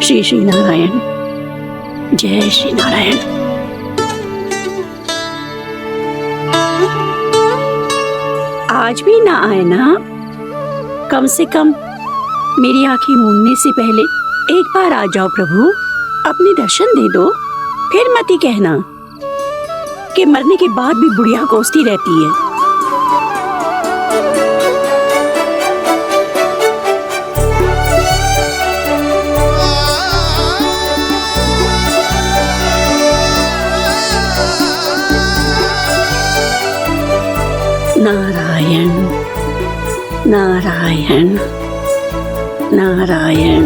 श्री श्री नारायण, जय श्री नारायण। आज भी ना आए ना? कम से कम मेरी आंखें मूंदने से पहले एक बार आ जाओ प्रभु, अपने दर्शन दे दो। फिर मत ही कहना कि मरने के बाद भी बुढ़िया कोसती रहती है। नारायण नारायण नारायण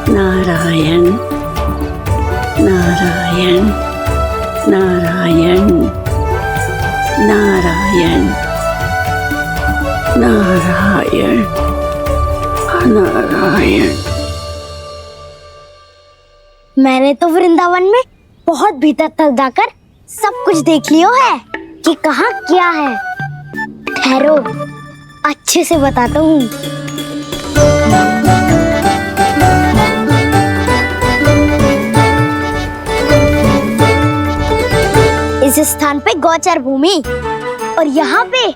नारायण नारायण नारायण नारायण नारायण नारायण। मैंने तो वृंदावन में बहुत भीतर तक जाकर सब कुछ देख लियो है कि कहाँ क्या है। ठहरो, अच्छे से बताता हूँ। इस स्थान पे गौचर भूमि और यहाँ पे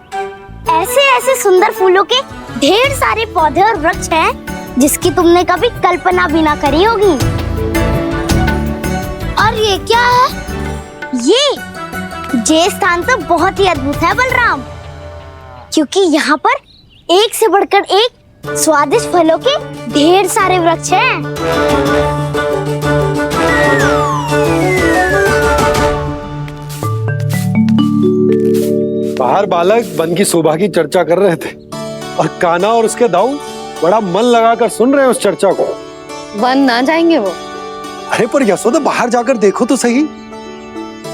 ऐसे ऐसे सुंदर फूलों के ढेर सारे पौधे और वृक्ष हैं जिसकी तुमने कभी कल्पना भी ना करी होगी। और ये क्या है? ये स्थान तो बहुत ही अद्भुत है बलराम, क्योंकि यहाँ पर एक से बढ़कर एक स्वादिष्ट फलों के ढेर सारे वृक्ष हैं। बाहर बालक वन की शोभा की चर्चा कर रहे थे और कान्हा और उसके दाऊ बड़ा मन लगाकर सुन रहे हैं उस चर्चा को। वन ना जाएंगे वो? अरे पर यशोदा, बाहर जाकर देखो तो सही,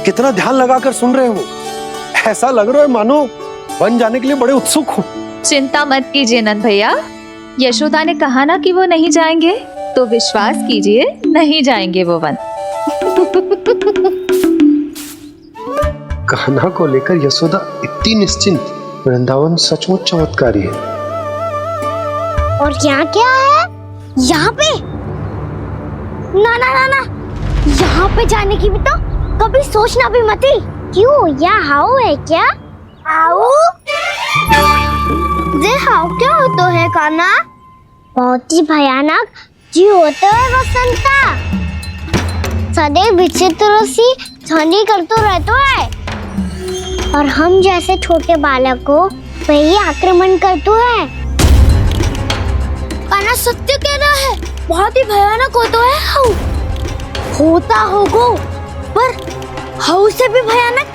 कितना ध्यान लगाकर सुन रहे हो। ऐसा लग रहा है मानो वन जाने के लिए बड़े उत्सुक हो। चिंता मत कीजिए नंद भैया, यशोदा ने कहा ना कि वो नहीं जाएंगे, तो विश्वास कीजिए नहीं जाएंगे वो वन। कान्हा को लेकर यशोदा इतनी निश्चिंत, वृंदावन सचमुच चमत्कारी है। और यहाँ क्या है? यहाँ पे ना ना ना ना, यहाँ पे जाने की भी तो कभी सोचना भी मत ही। क्यों, यहाँ हाउ है क्या? हाउ? ये हाउ क्या होता है कान्हा? बहुत ही भयानक जी होता है वसंता, सदैव विचित्र सी ध्वनि करते रहता है और हम जैसे छोटे बालक को वही आक्रमण करते हैं। कान्हा सत्य कह रहा है, बहुत ही भयानक होता है हाउ। होता होगा, पर हाउ से भी भयानक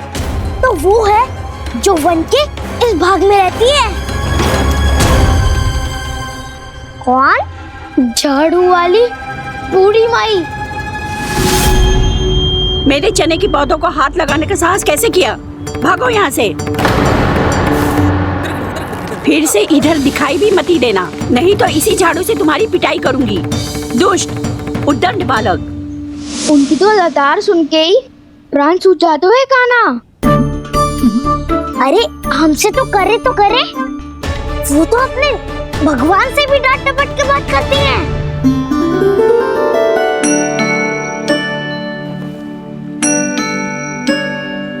तो वो है जो वन के इस भाग में रहती है। कौन? झाड़ू वाली बूढ़ी माई। मेरे चने की पौधों को हाथ लगाने का साहस कैसे किया? भागो यहाँ से, फिर से इधर दिखाई भी मत ही देना, नहीं तो इसी झाड़ू से तुम्हारी पिटाई करूंगी। दुष्ट उद्दंड बालक। उनकी तो लतार सुन के ही प्राण सूझ जाते हैं कान्हा। अरे हमसे तो करे, वो तो अपने भगवान से भी डांट डपट के बात करती हैं।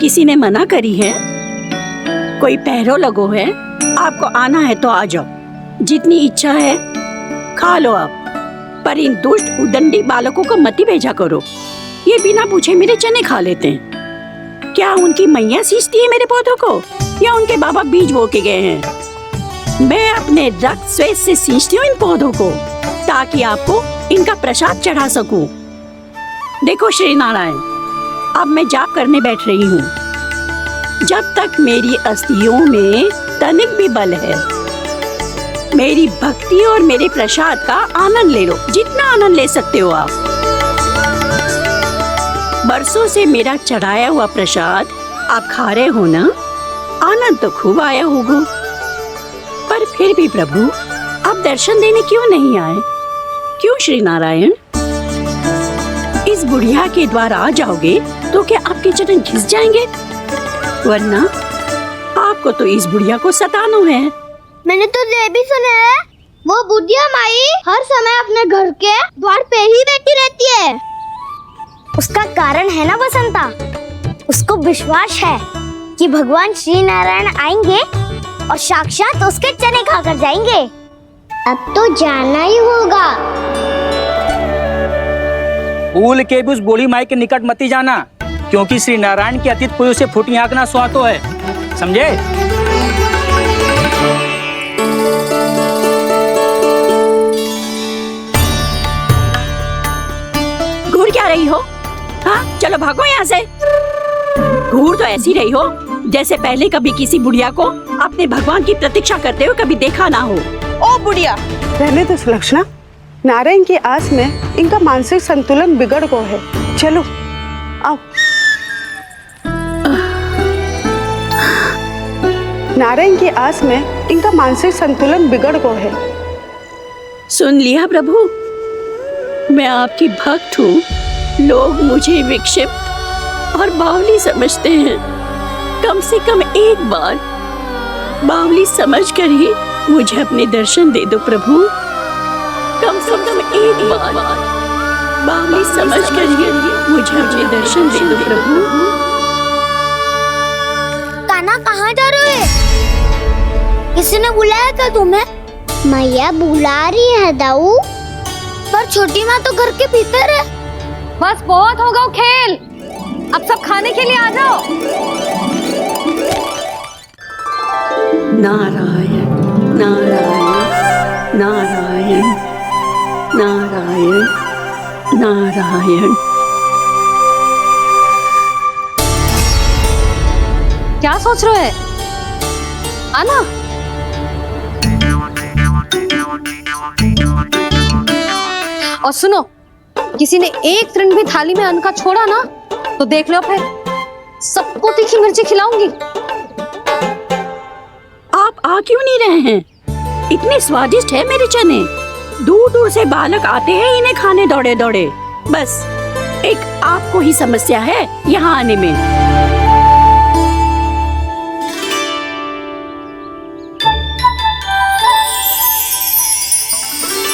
किसी ने मना करी है? कोई पहरो लगो है? आपको आना है तो आ जाओ, जितनी इच्छा है खा लो आप, पर इन दुष्ट उदंडी बालकों को मत ही भेजा करो। ये बिना पूछे मेरे चने खा लेते हैं। क्या उनकी मैया सींचती है मेरे पौधों को, या उनके बाबा बीज बो के गए हैं? मैं अपने रक्त स्वेद से सींचती हूँ इन पौधों को, ताकि आपको इनका प्रसाद चढ़ा सकूं। देखो श्री नारायण, अब मैं जाप करने बैठ रही हूँ। जब तक मेरी अस्थियों में तनिक भी बल है, मेरी भक्ति और मेरे प्रसाद का आनंद ले लो, जितना आनंद ले सकते हो आप। बरसों से मेरा चढ़ाया हुआ प्रसाद आप खा रहे हो ना, आनंद तो खूब आया होगा, पर फिर भी प्रभु आप दर्शन देने क्यों नहीं आए? क्यों श्री नारायण? इस बुढ़िया के द्वार आ जाओगे तो क्या आपके चरण घिस जाएंगे? वरना आपको तो इस बुढ़िया को सताना है। मैंने तो ये भी सुना है वो बुढ़िया माई हर समय अपने घर के द्वार पे ही बैठी रहती है। उसका कारण है ना बसंता, उसको विश्वास है कि भगवान श्री नारायण आएंगे और साक्षात उसके चने खाकर जाएंगे। अब तो जाना ही होगा। भूल के भी उस बूढ़ी माई के निकट मती जाना, क्योंकि श्री नारायण की अतीत कोई उसे फूटी आंख ना सुहातो है, समझे? घूर क्या रही हो? हाँ, चलो भागो यहाँ से। घूर तो ऐसी रही हो जैसे पहले कभी किसी बुढ़िया को अपने भगवान की प्रतीक्षा करते हुए कभी देखा ना हो। ओ बुढ़िया, रहने दो सुलक्षणा। नारायण की आस में इनका मानसिक संतुलन बिगड़ गया है। चलो आओ। नारायण की आस में इनका मानसिक संतुलन बिगड़ गया है। सुन लिया प्रभु, मैं आपकी भक्त हूँ। लोग मुझे विक्षिप्त और बावली समझते हैं। कम से कम एक बार बावली समझकर ही मुझे अपने दर्शन दे दो प्रभु। कम से कम एक बार बावली समझकर ही मुझे अपने दर्शन दे दो प्रभु। कान्हा कहाँ जा रहे हो? किसी ने बुलाया था तुम्हें? मैया बुला रही है दाऊ, पर छोटी माँ तो घर के भीतर है। बस बहुत होगा वो खेल, अब सब खाने के लिए आ जाओ। नारायण नारायण नारायण नारायण नारायण। क्या सोच रहे हैं? आना। और सुनो, किसी ने एक तृण भी थाली में अन्न का छोड़ा ना तो देख लो, फिर सबको तीखी मिर्ची खिलाऊंगी। आप आ क्यों नहीं रहे हैं? इतने स्वादिष्ट है मेरे चने। दूर दूर से बालक आते हैं इन्हें खाने दौड़े दौड़े। बस एक आपको ही समस्या है यहाँ आने में।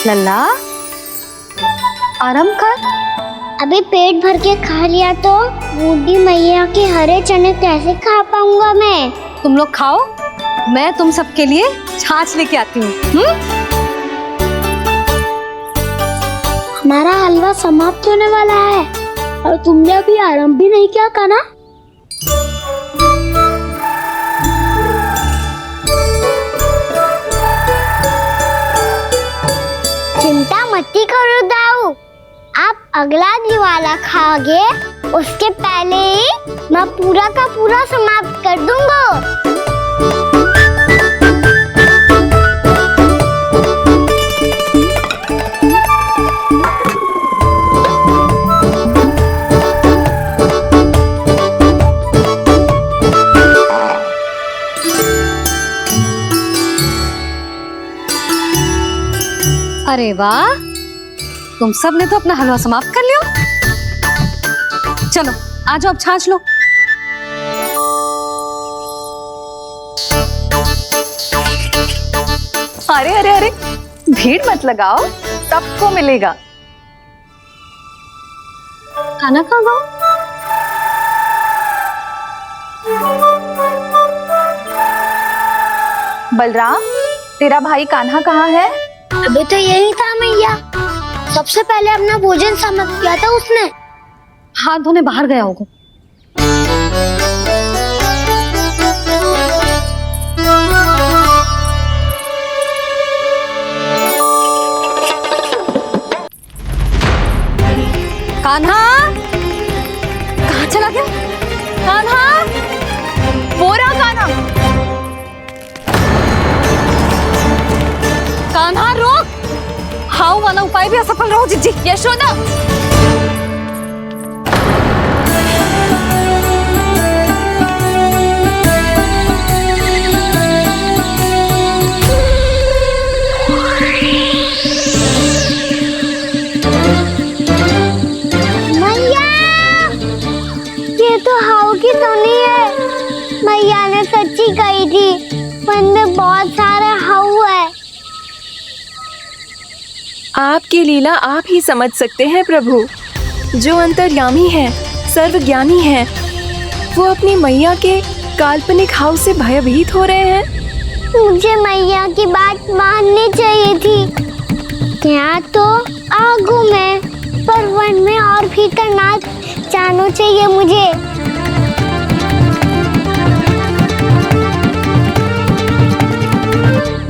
लल्ला, आराम कर। अभी पेट भर के खा लिया तो बूढ़ी मैया के हरे चने कैसे खा पाऊंगा मैं? तुम लोग खाओ, मैं तुम सबके लिए छाछ लेके आती हूँ। हमारा हलवा समाप्त होने वाला है और तुमने अभी आराम भी नहीं किया कान्हा। चिंता मत करो दाऊ, आप अगला दिवाला खाओगे उसके पहले ही मैं पूरा का पूरा समाप्त कर दूंगा। अरे वाह, तुम सब ने तो अपना हलवा समाप्त कर लिया। चलो आ जाओ, अब छाछ लो। अरे अरे अरे, भीड़ मत लगाओ, सबको मिलेगा। खाना खा लो। बलराम, तेरा भाई कान्हा कहाँ है? अभी तो यही था मैया, सबसे पहले अपना भोजन समाप्त किया था उसने। हाथ धोने बाहर गया होगा। कान्हा कहाँ चला गया? कान्हा, वो रहा कान्हा। कान्हा रोक, हाउ वाला उपाय भी असफल रहो जिज्जी। यशोदा, मैया, ये तो हाउ की धुनी है। मैया ने सच्ची कही थी, वन में बहुत सारे हाउ है। आपकी लीला आप ही समझ सकते हैं प्रभु। जो अंतर्यामी है, सर्वज्ञानी है, वो अपनी मैया के काल्पनिक हाव से भयभीत हो रहे हैं। मुझे मैया की बात माननी चाहिए थी। यहाँ तो आगू में, पर वन में और भीतर ना जानो चाहिए मुझे।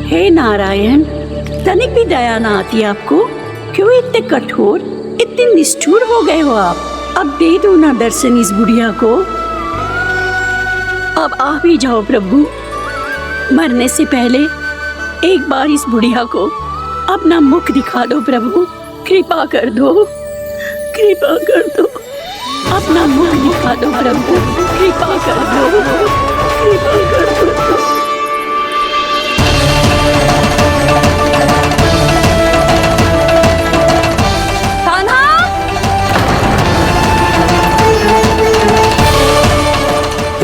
हे नारायण, तनिक भी दया ना आती आपको? क्यों इतने कठोर, इतने निष्ठुर हो गए हो आप? अब दे दो ना दर्शन इस बुढ़िया को। अब आ भी जाओ प्रभु। मरने से पहले एक बार इस बुढ़िया को अपना मुख दिखा दो प्रभु। कृपा कर दो, कृपा कर दो। अपना मुख दिखा दो प्रभु, कृपा कर दो, कृपा कर दो।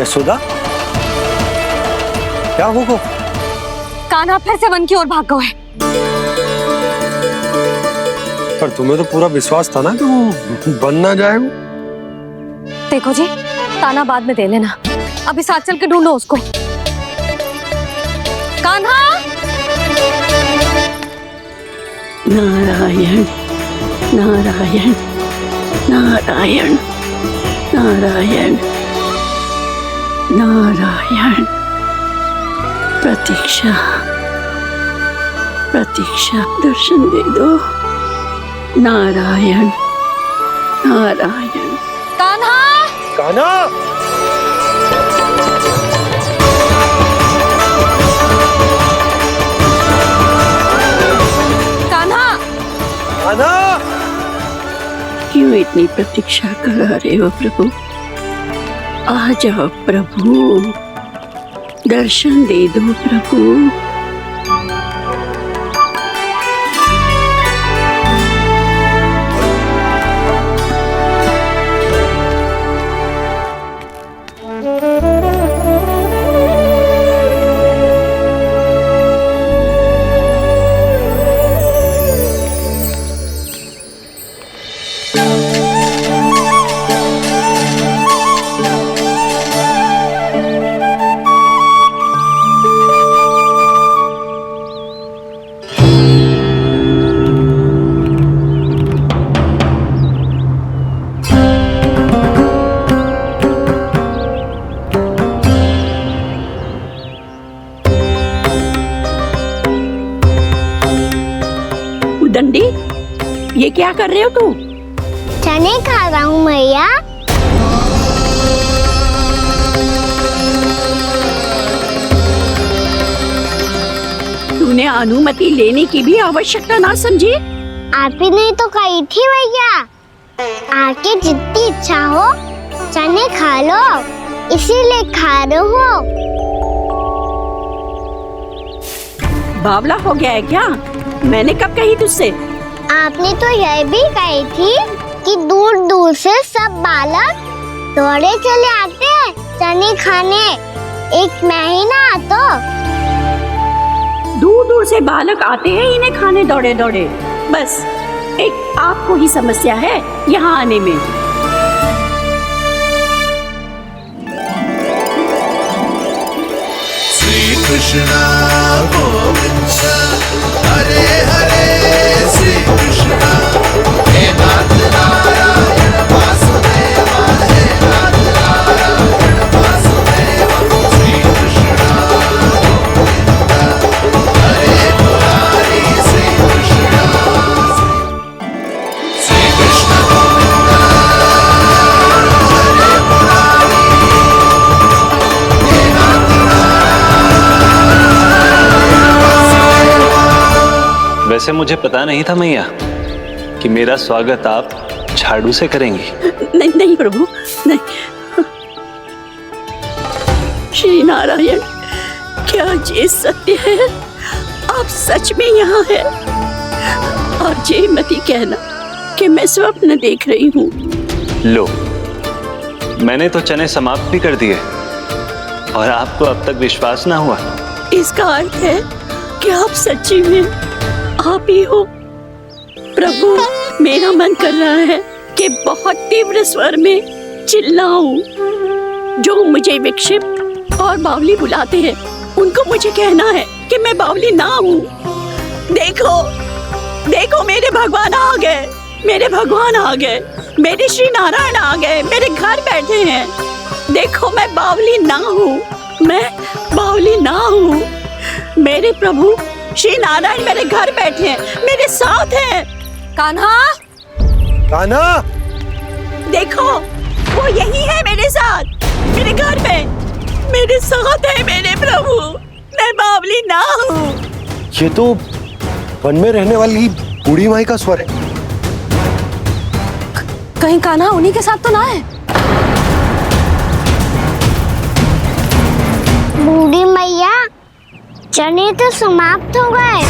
यशोदा, क्या होगा? कान्हा फिर से वन की ओर भाग गया है। पर तुम्हें तो पूरा विश्वास था ना कि वो बन ना जाए। वो देखो जी, ताना बाद में दे लेना, अभी साथ चल के ढूंढो उसको। कान्हा! नारायण नारायण नारायण नारायण नारायण। प्रतीक्षा प्रतीक्षा, दर्शन दे दो। नारायण नारायण। कान्हा! कान्हा! कान्हा! कान्हा! क्यों इतनी प्रतीक्षा करा रहे हो प्रभु? आ जाओ प्रभु, दर्शन दे दो प्रभु। दंडी, ये क्या कर रहे हो तू? चने खा रहा हूँ मैया। तूने अनुमति लेने की भी आवश्यकता ना समझी? आप ही नहीं तो कही थी मैया, आके जितनी इच्छा हो चने खा लो, इसीलिए खा रहे हो। बावला हो गया है क्या? मैंने कब कही तुझसे? आपने तो यह भी कही थी कि दूर दूर से सब बालक दौड़े चले आते हैं चने खाने, एक महीना तो दूर दूर से बालक आते हैं इन्हें खाने दौड़े दौड़े। बस एक आपको ही समस्या है यहाँ आने में। श्री कृष्णा गोविंद हरे हरे, श्री कृष्णा हे नाथ नारायण वासुदेव, हे नाथ नारायण वासुदेव। श्री कृष्णा गोविंद हरे मुरारी, श्री कृष्णा श्री कृष्ण गोविंद हरे मुरारी, हे नाथ वैसे मुझे पता नहीं था मैया कि मेरा स्वागत आप झाड़ू से करेंगी। नहीं नहीं प्रभु, नहीं। श्री नारायण, क्या ये सत्य है? आप सच में यहाँ हैं? और ये मत ही कहना कि मैं स्वप्न देख रही हूँ। लो, मैंने तो चने समाप्त भी कर दिए और आपको अब तक विश्वास ना हुआ। इसका अर्थ है कि आप सच्ची में आप ही हो। प्रभु, मेरा मन कर रहा है कि बहुत तीव्र स्वर में चिल्लाऊं। जो मुझे विक्षिप्त और बावली बुलाते हैं, उनको मुझे कहना है कि मैं बावली ना हूँ। देखो, देखो मेरे भगवान आ गए, मेरे भगवान आ गए, मेरे श्री नारायण आ गए, मेरे घर बैठे हैं। देखो मैं बावली ना हूँ, मैं बावली ना हूँ। मेरे प्रभु श्री नारायण मेरे घर बैठे हैं, मेरे साथ हैं। कान्हा, कान्हा, देखो वो यही है मेरे साथ, मेरे घर में मेरे साथ है मेरे प्रभु। मैं बावली ना हूँ। ये तो वन में रहने वाली बूढ़ी माई का स्वर है। कहीं कान्हा उन्हीं के साथ तो ना है? बूढ़ी मैया, चने तो समाप्त हो गए।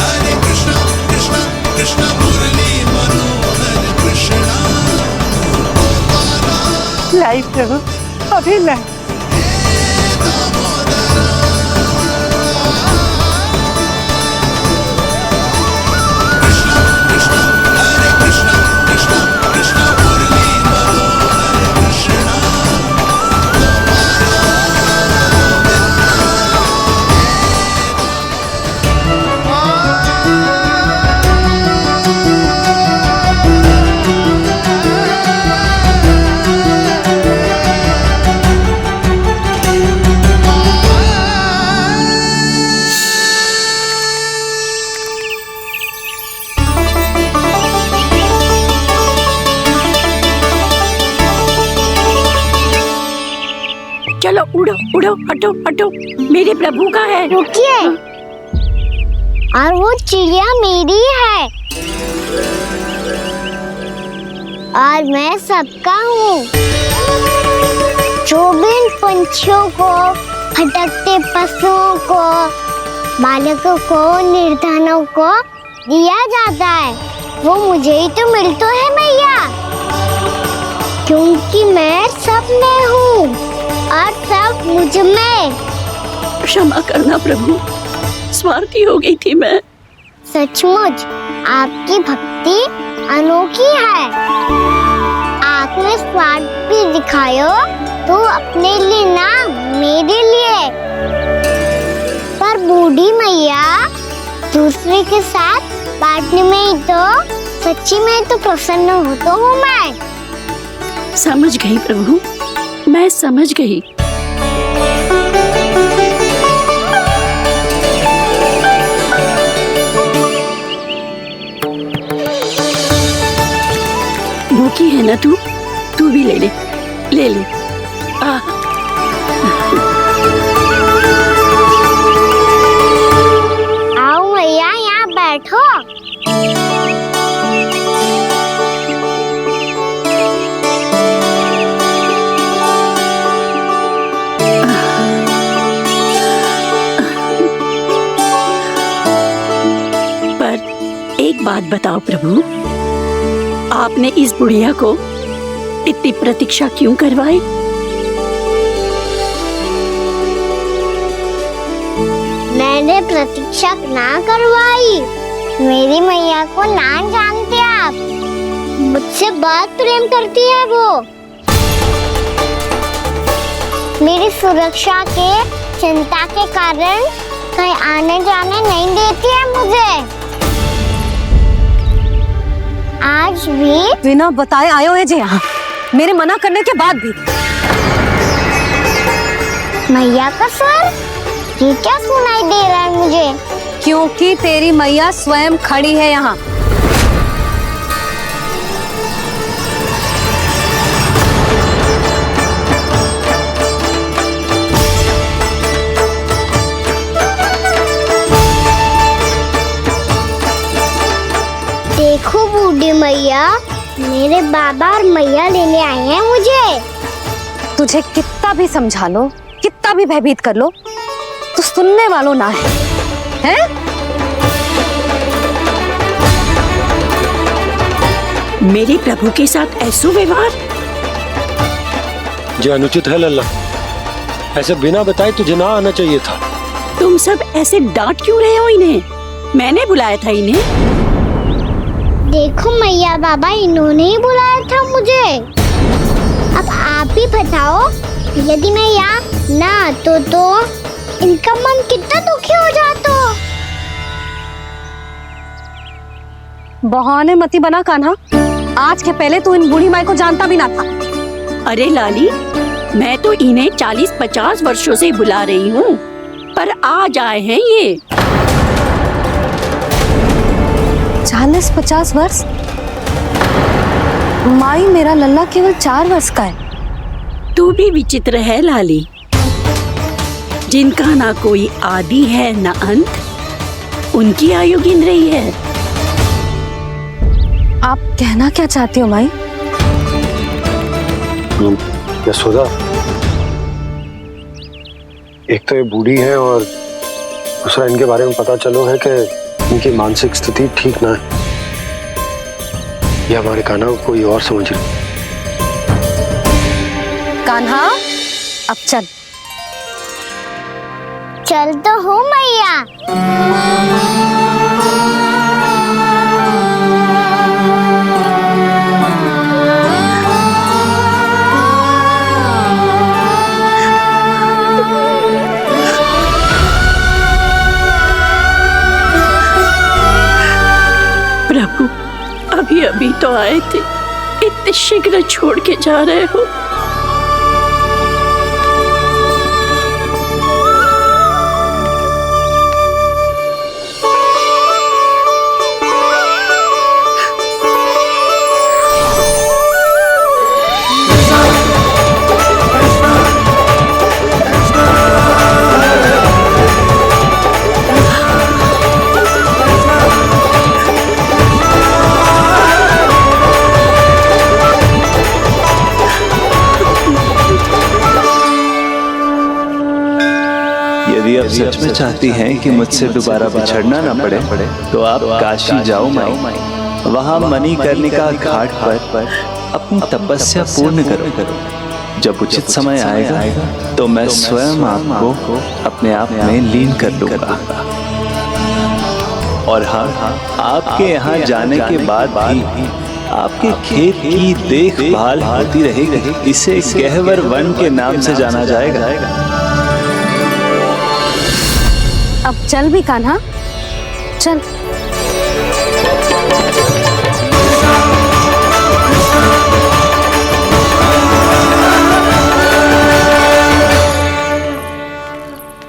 हरे कृष्णा कृष्णा कृष्णा मुरली मनोहर कृष्णा। लाई प्रभु, अभी लाई। हरे कृष्णा कृष्णा कृष्णा मुरली मनोहर कृष्णा। चलो उड़ो उड़ो, हटो हटो, मेरे प्रभु का है। रुकिए, और वो चिड़िया मेरी है और मैं सबका हूँ। जो भी इन पंछियों को, भटकते पशुओं को, बालकों को, निर्धनों को दिया जाता है, वो मुझे ही तो मिलता है मैया, क्योंकि मैं सब में हूँ और सब मुझ में। क्षमा करना प्रभु, स्वार्थी हो गई थी मैं। सचमुच आपकी भक्ति अनोखी है। आपने स्वार्थ भी दिखायो तो अपने लिए ना, मेरे लिए। पर बूढ़ी मैया, दूसरे के साथ बांटने में ही तो सच्ची में तो प्रसन्न होता हूँ मैं। समझ गई प्रभु, मैं समझ गई। भूखी है ना तू भी ले ले, ले ले। आओ मैया, यहाँ बैठो। एक बात बताओ प्रभु, आपने इस बुढ़िया को इतनी प्रतीक्षा क्यों करवाई? मैंने प्रतीक्षा ना करवाई। मेरी मैया को ना जानते आप, मुझसे बहुत प्रेम करती है वो। मेरी सुरक्षा के चिंता के कारण कहीं आने जाने नहीं देती है मुझे। आज भी बिना बताए आए हो जे यहाँ, मेरे मना करने के बाद भी। मैया का स्वर, ये क्या सुनाई दे रहा है मुझे? क्योंकि तेरी मैया स्वयं खड़ी है यहाँ। देखो बूढ़ी मैया, मेरे बाबा और मैया लेने आए हैं मुझे। तुझे कितना भी समझा लो, कितना भी भयभीत कर लो, तो सुनने वालों ना है, हैं? मेरे प्रभु के साथ ऐसा व्यवहार जो अनुचित है लल्ला। ऐसे बिना बताए तुझे ना आना चाहिए था। तुम सब ऐसे डांट क्यों रहे हो इन्हें? मैंने बुलाया था इन्हें। देखो मैया बाबा इन्होंने ही बुलाया था मुझे। अब आप ही बताओ, यदि मैं यहाँ ना आतो तो इनका मन कितना दुखी हो जाता। बहाने मती बना कान्हा, आज के पहले तू इन बूढ़ी माई को जानता भी ना था। अरे लाली, मैं तो इन्हें 40-50 वर्षों से बुला रही हूँ, पर आज आए हैं ये। 40-50 वर्ष? माई, मेरा लल्ला केवल 4 वर्ष का है। तू भी विचित्र है लाली, जिनका ना कोई आदि है ना अंत, उनकी आयु गिन रही है। आप कहना क्या चाहती हो माई? यशोदा, एक तो ये बूढ़ी है और दूसरा इनके बारे में पता चलो है कि इनकी मानसिक स्थिति ठीक ना है। ये हमारे कान्हा को कोई और समझ रही। कान्हा, अब चल। चल तो हो मैया। प्रभु, अभी अभी तो आए थे, इतने शीघ्र छोड़ के जा रहे हो। यदि आप सच में चाहती हैं कि मुझसे दोबारा बिछड़ना ना पड़े तो आप काशी जाओ माई, वहाँ मणिकर्णिका घाट पर अपनी तपस्या पूर्ण करो। जब उचित समय आएगा तो मैं स्वयं आपको अपने आप में लीन कर लूंगा। और हाँ, आपके यहाँ जाने के बाद भी आपके खेत की देखभाल होती रहेगी। इसे गहवर वन के नाम से जाना जाएगा। अब चल भी कान्हा, चल।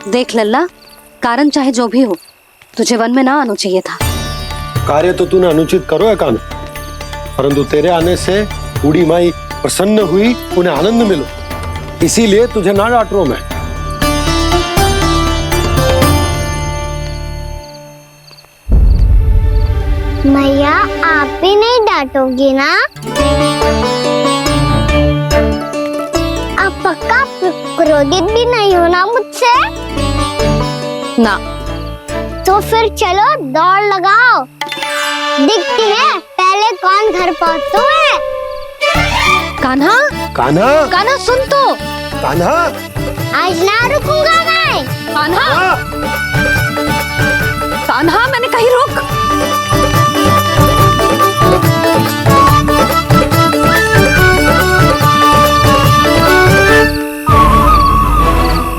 देख लल्ला, कारण चाहे जो भी हो, तुझे वन में ना आना चाहिए था। कार्य तो तूने अनुचित करो है कान्हा, परंतु तेरे आने से बूढ़ी माई प्रसन्न हुई, उन्हें आनंद मिलो, इसीलिए तुझे ना डांट रहा मैं। मैया, आप भी नहीं डांटोगी ना? आप पक्का क्रोधित भी नहीं हो ना मुझसे? ना। तो फिर चलो दौड़ लगाओ, दिखती है पहले कौन घर पहुंचता है। कान्हा, कान्हा, कान्हा सुन तो। कान्हा, आज ना रुकूंगा मैं। कान्हा, कान्हा, मैंने कहीं रुक।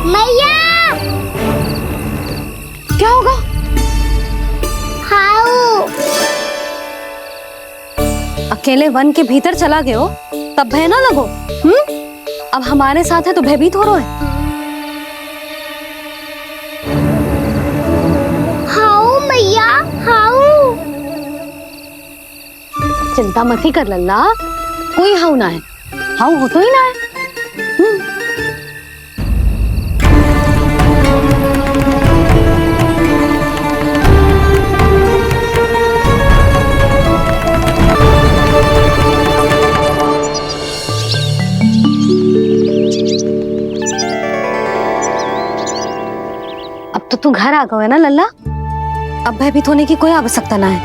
मैया, क्या होगा? हाउ अकेले वन के भीतर चला गए हो तब भय ना लगो। अब हमारे साथ है तो भयभीत हो रहे हो। हाउ मैया, हाउ। चिंता मत ही कर लल्ला, कोई हाउ ना है। हाउ हो तो ही ना है। अब तो तू घर आ गया है ना लल्ला, अब भयभीत होने की कोई आवश्यकता ना है।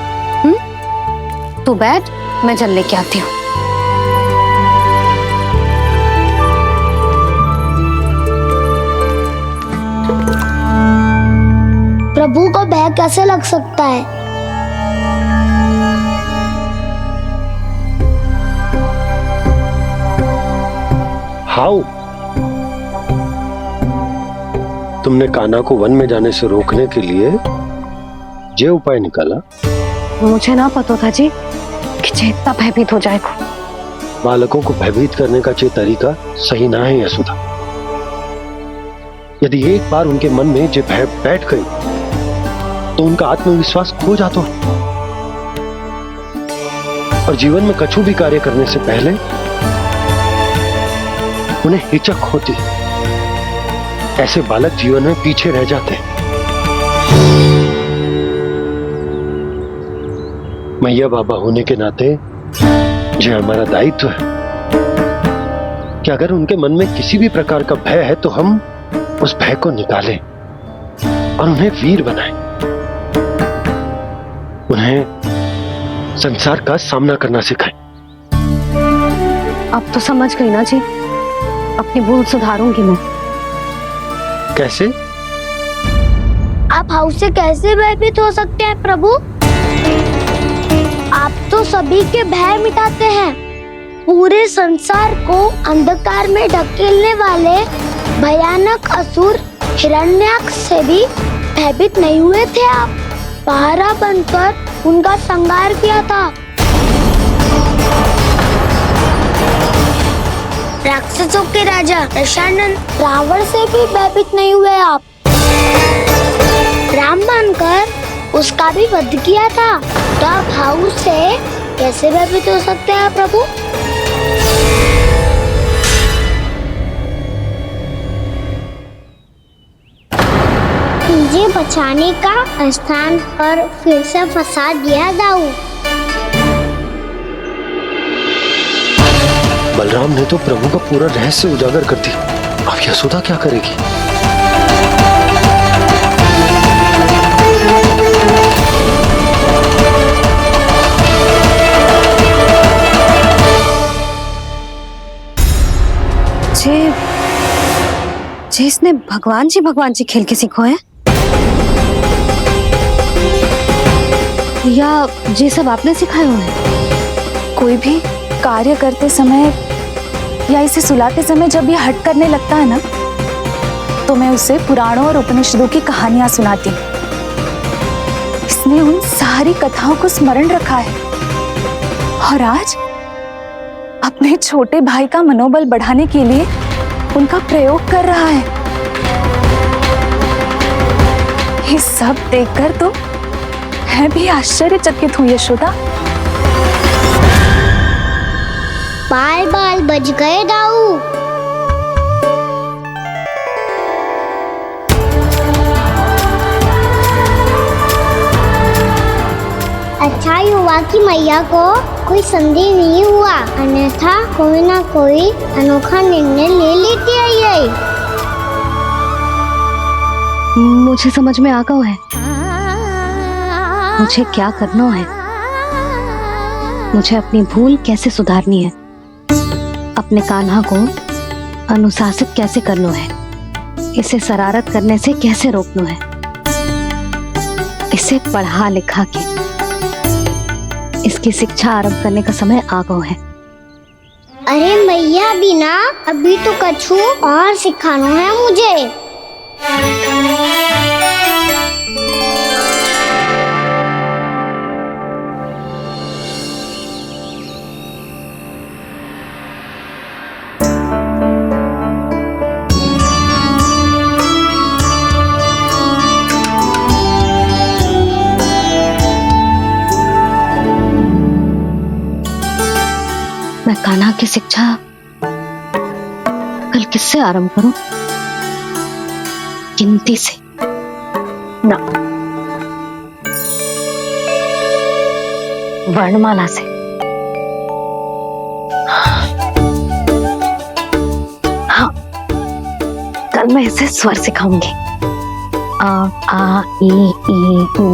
तू बैठ, मैं जल लेके आती हूँ। प्रभु को भय कैसे लग सकता है? हाउ? तुमने कान्हा को वन में जाने से रोकने के लिए ये उपाय निकाला? मुझे ना पता था जी कि जे इतना भयभीत हो जाएगा। बालकों को भयभीत करने का ये तरीका सही ना है यशोदा। यदि एक बार उनके मन में ये भय बैठ गई तो उनका आत्मविश्वास खो जाता है और जीवन में कछु भी कार्य करने से पहले उन्हें हिचक होती। ऐसे बालक जीवन में पीछे रह जाते हैं। मैया बाबा होने के नाते ये हमारा दायित्व है कि अगर उनके मन में किसी भी प्रकार का भय है तो हम उस भय को निकालें और उन्हें वीर बनाएं। उन्हें संसार का सामना करना सिखाएं। अब तो समझ गई ना जी, अपनी भूल सुधारूंगी मैं। कैसे? आप हाउस से कैसे भयभीत हो सकते हैं प्रभु? आप तो सभी के भय मिटाते हैं। पूरे संसार को अंधकार में ढकेलने वाले भयानक असुर हिरण्याक्ष से भी भयभीत नहीं हुए थे आप। पहरा बनकर उनका संहार किया था। राक्षसों के राजा दशानन रावण से भी भयभीत नहीं हुए आप। राम बनकर उसका भी वध किया था। तो आप हाउस से कैसे भयभीत हो सकते हैं प्रभु? मुझे बचाने का स्थान पर फिर से फंसा दिया दाऊ। बलराम ने तो प्रभु का पूरा रहस्य उजागर कर दिया। अब यशोदा क्या करेगी? जे इसने भगवान जी खेल के सीखो है, या ये सब आपने सिखाए हुए हैं? कोई भी कार्य करते समय या इसे सुलाते समय जब ये हट करने लगता है ना, तो मैं उसे पुराणों और उपनिषदों की कहानियां सुनाती हूँ। इसने उन सारी कथाओं को स्मरण रखा है और आज अपने छोटे भाई का मनोबल बढ़ाने के लिए उनका प्रयोग कर रहा है। ये सब देखकर तो मैं भी आश्चर्यचकित हूँ यशोदा। बाल बाल बज गए दाऊ। अच्छा हुआ कि मैया को कोई संदेह नहीं हुआ, अन्यथा कोई ना कोई अनोखा निर्णय ले लेती है ये। मुझे समझ में आ गया है मुझे क्या करना है। मुझे अपनी भूल कैसे सुधारनी है, अपने कान्हा को अनुशासित कैसे करना है, इसे शरारत करने से कैसे रोकना है, इसे पढ़ा लिखा के इसकी शिक्षा आरंभ करने का समय आ गया है। अरे मैया बिना अभी तो कछु और सिखाना है मुझे। मैं कान्हा की शिक्षा कल किससे आरंभ करूं? गिनती से ना, वर्णमाला से। हाँ, कल मैं इसे स्वर सिखाऊंगी। आ ई ऊ।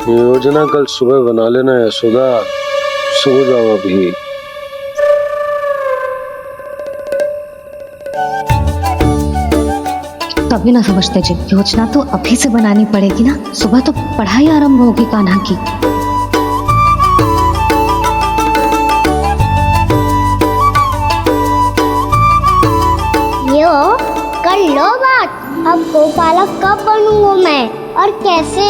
योजना कल सुबह बना लेना यशोदा, सो जाओ अभी। तभी ना समझते जी, योजना तो अभी से बनानी पड़ेगी ना। सुबह तो पढ़ाई आरंभ होगी कान्हा की। अब गोपालक कब बनूंगा मैं और कैसे?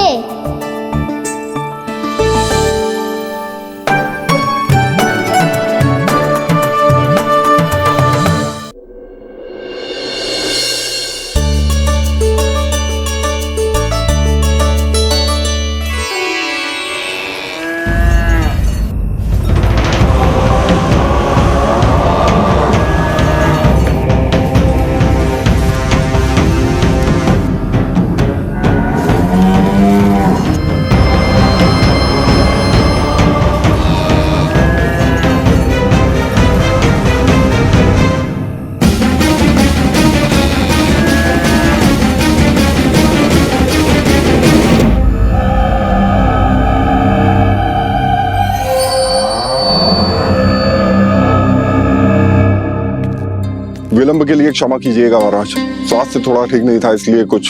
विलंब के लिए क्षमा कीजिएगा महाराज, स्वास्थ्य थोड़ा ठीक नहीं था इसलिए कुछ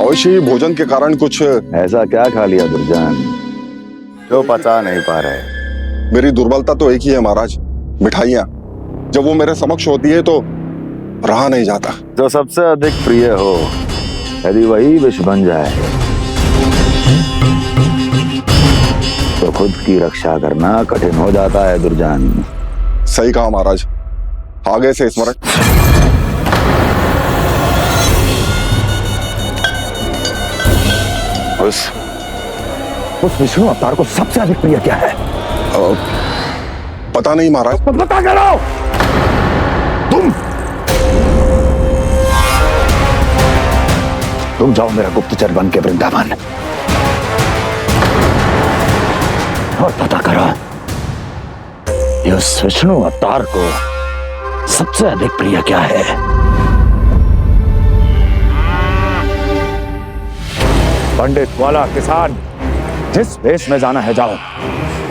अवश्य ही भोजन के कारण कुछ। ऐसा क्या खा लिया दुर्जन जो पचा नहीं पा रहे? मेरी दुर्बलता तो एक ही है महाराज, मिठाइयाँ। जब वो मेरे समक्ष होती है तो रहा नहीं जाता। जो सबसे अधिक प्रिय हो यदि वही विष बन जाए तो खुद की रक्षा करना कठिन हो जाता है दुर्जन। सही कहा महाराज, आगे से स्मरण। उस विष्णु अवतार को सबसे अधिक प्रिय क्या है? पता नहीं महाराज। तो पता करो। तुम जाओ मेरा गुप्तचर बन के वृंदावन और पता करो उस विष्णु अवतार को सबसे अधिक प्रिय क्या है। पंडित वाला किसान जिस वेश में जाना है जाओ,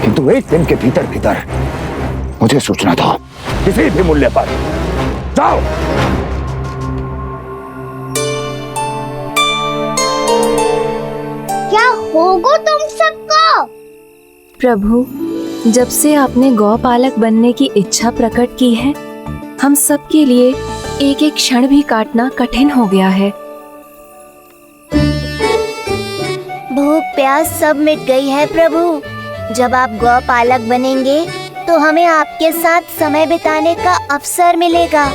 किंतु एक दिन के भीतर भीतर मुझे सूचना दो, किसी भी मूल्य पर। जाओ। क्या होगा तुम सबको? प्रभु, जब से आपने गौपालक बनने की इच्छा प्रकट की है, हम सब के लिए एक एक क्षण भी काटना कठिन हो गया है। भूख प्यास सब मिट गई है प्रभु। जब आप गौपालक बनेंगे तो हमें आपके साथ समय बिताने का अवसर मिलेगा।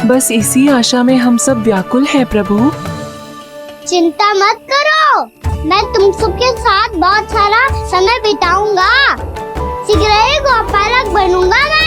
बस इसी आशा में हम सब व्याकुल हैं प्रभु। चिंता मत करो, मैं तुम सबके साथ बहुत सारा समय बिताऊंगा। शीघ्र ही गोपालक बनूंगा मैं।